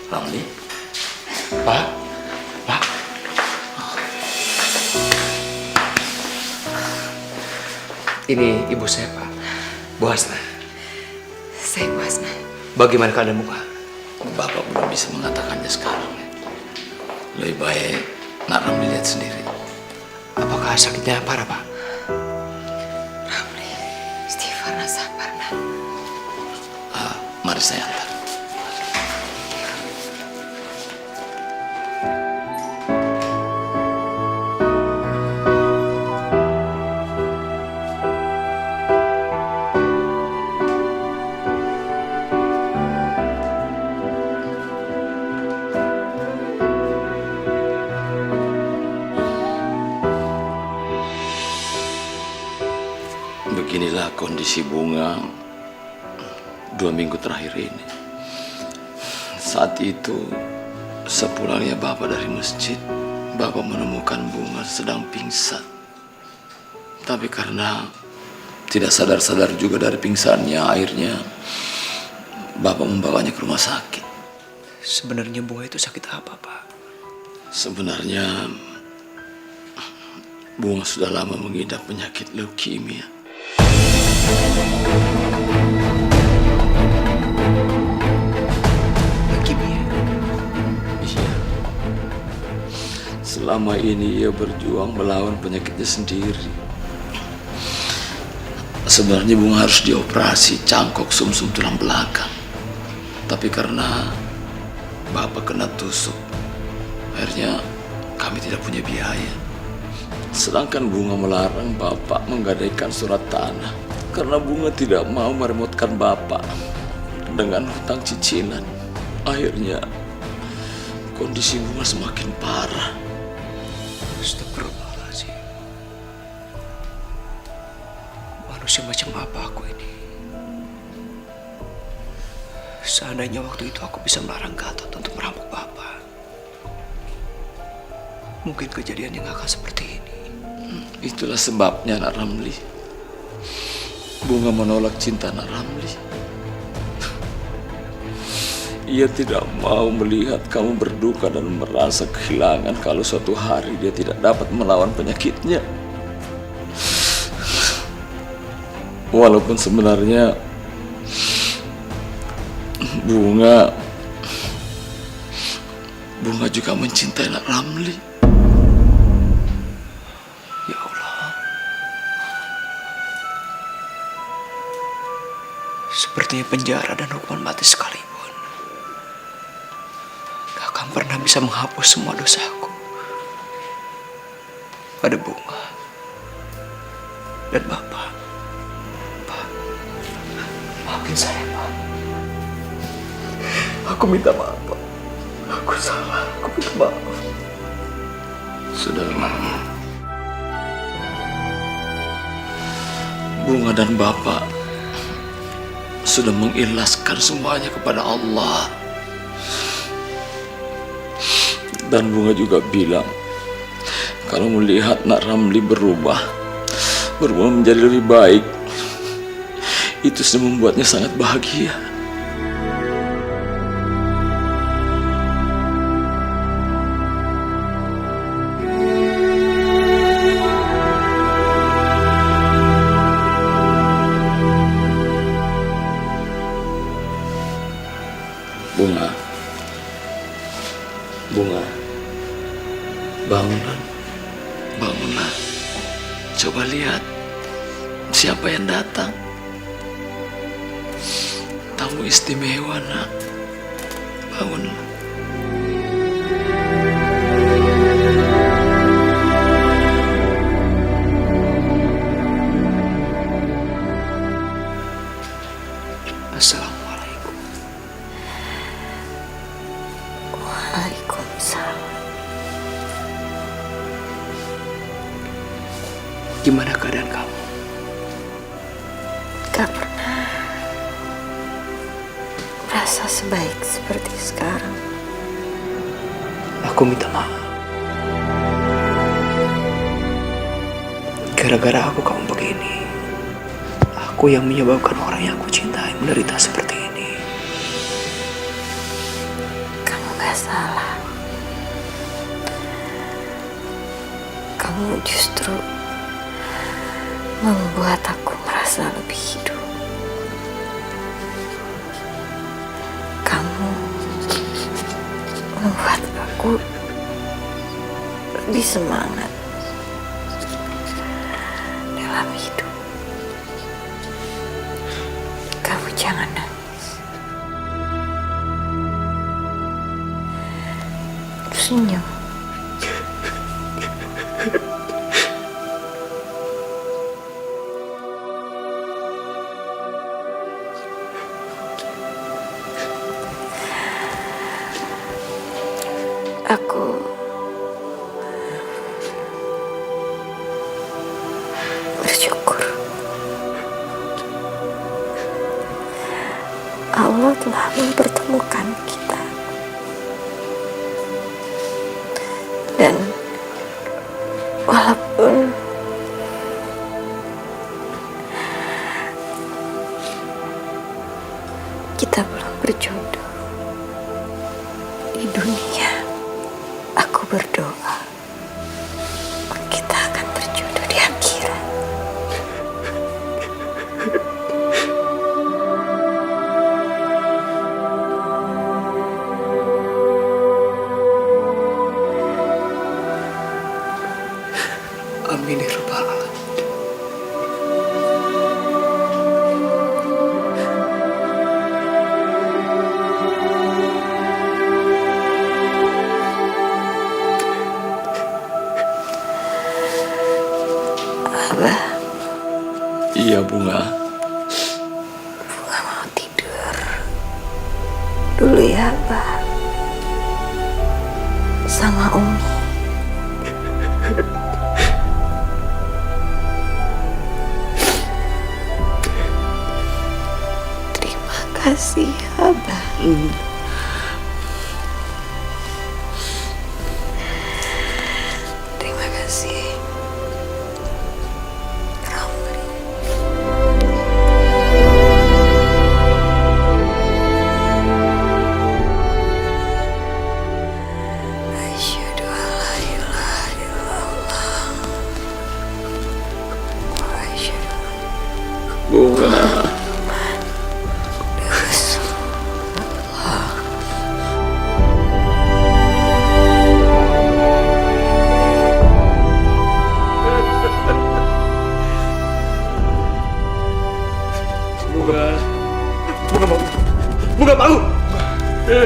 Ramli? Pak? Pak? Ini ibu saya, Pak. Bu Hasna. Saya Bu Hasna. Bagaimana keadaan Bunga? Bapak belum bisa mengatakannya sekarang. Lebih baik Nak Ramli lihat sendiri. Apakah sakitnya parah, Pak? Ramli, istighfar, sabar, Nak. Mari saya antar. Beginilah kondisi Bunga 2 minggu terakhir ini. Saat itu, sepulangnya Bapak dari masjid, Bapak menemukan Bunga sedang pingsan. Tapi karena tidak sadar-sadar juga dari pingsannya, akhirnya Bapak membawanya ke rumah sakit. Sebenarnya Bunga itu sakit apa, Pak? Sebenarnya Bunga sudah lama mengidap penyakit leukemia. Leukemia? Iya. Selama ini ia berjuang melawan penyakitnya sendiri. Sebenarnya Bunga harus dioperasi cangkok sumsum tulang belakang. Tapi karena Bapak kena tusuk, akhirnya kami tidak punya biaya. Sedangkan Bunga melarang Bapak menggadaikan surat tanah karena Bunga tidak mau meremotkan Bapak dengan hutang cicilan. Akhirnya kondisi Bunga semakin parah. Astagfirullahaladzim. Manusia macam apa aku ini? Seandainya waktu itu aku bisa melarang Gatot untuk merampok Bapak, mungkin kejadiannya nggak akan seperti ini. Itulah sebabnya Nak Ramli. Bunga menolak cinta Nak Ramli. Ia tidak mau melihat kamu berduka dan merasa kehilangan kalau suatu hari dia tidak dapat melawan penyakitnya. Walaupun sebenarnya Bunga juga mencintai Nak Ramli. Ya Allah. artinya penjara dan hukuman mati sekalipun gak akan pernah bisa menghapus semua dosaku. Pada Bunga dan Bapak. Pak, maafin saya, Pak. Aku minta maaf, Pak. Aku salah, aku minta maaf. Sudahlah. Bunga dan Bapak sudah mengikhlaskan semuanya kepada Allah. Dan Bunga juga bilang kalau melihat Nak Ramli berubah menjadi lebih baik, itu sudah membuatnya sangat bahagia. Bunga, bangunlah. Coba lihat siapa yang datang. Tamu istimewa, Nak. Bangunlah. Assalamualaikum. Waalaikumsalam. Gimana keadaan kamu? Gak pernah merasa sebaik seperti sekarang. Aku minta maaf. Gara-gara aku kamu begini. Aku yang menyebabkan orang yang aku cintai menderita seperti ini. Kamu gak salah. Kamu justru membuat aku merasa lebih hidup. Kamu membuat aku lebih semangat dalam hidup. Kamu jangan nangis. Senyum. Aku bersyukur Allah telah mempertemukan kita, dan walaupun kita belum berjodoh di dunia, aku berdoa kita akan berjodoh di akhirat. Amin ya rabbal alamin. Abah. Iya, Bunga. Bunga mau tidur dulu ya, Abah. Sama Umi. Terima kasih, Abah. Terima kasih. Bunga. Kita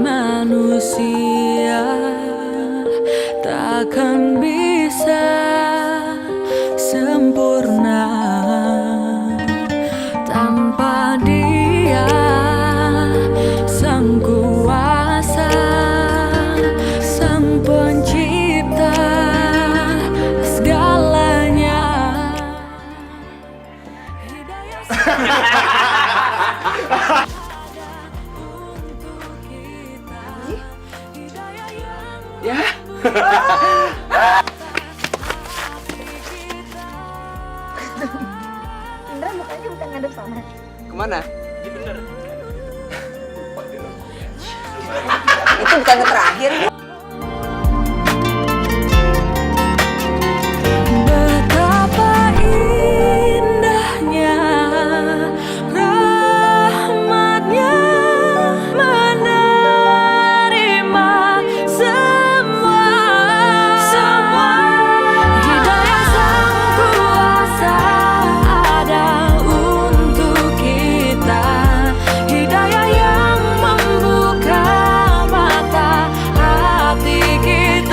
manusia takkan bisa sempurna tanpa Dia, Sang Kuasa, Sang Pencipta segalanya. Ya. Indra mukanya bukan ngadep sana. Kemana? Itu bukan yang terakhir.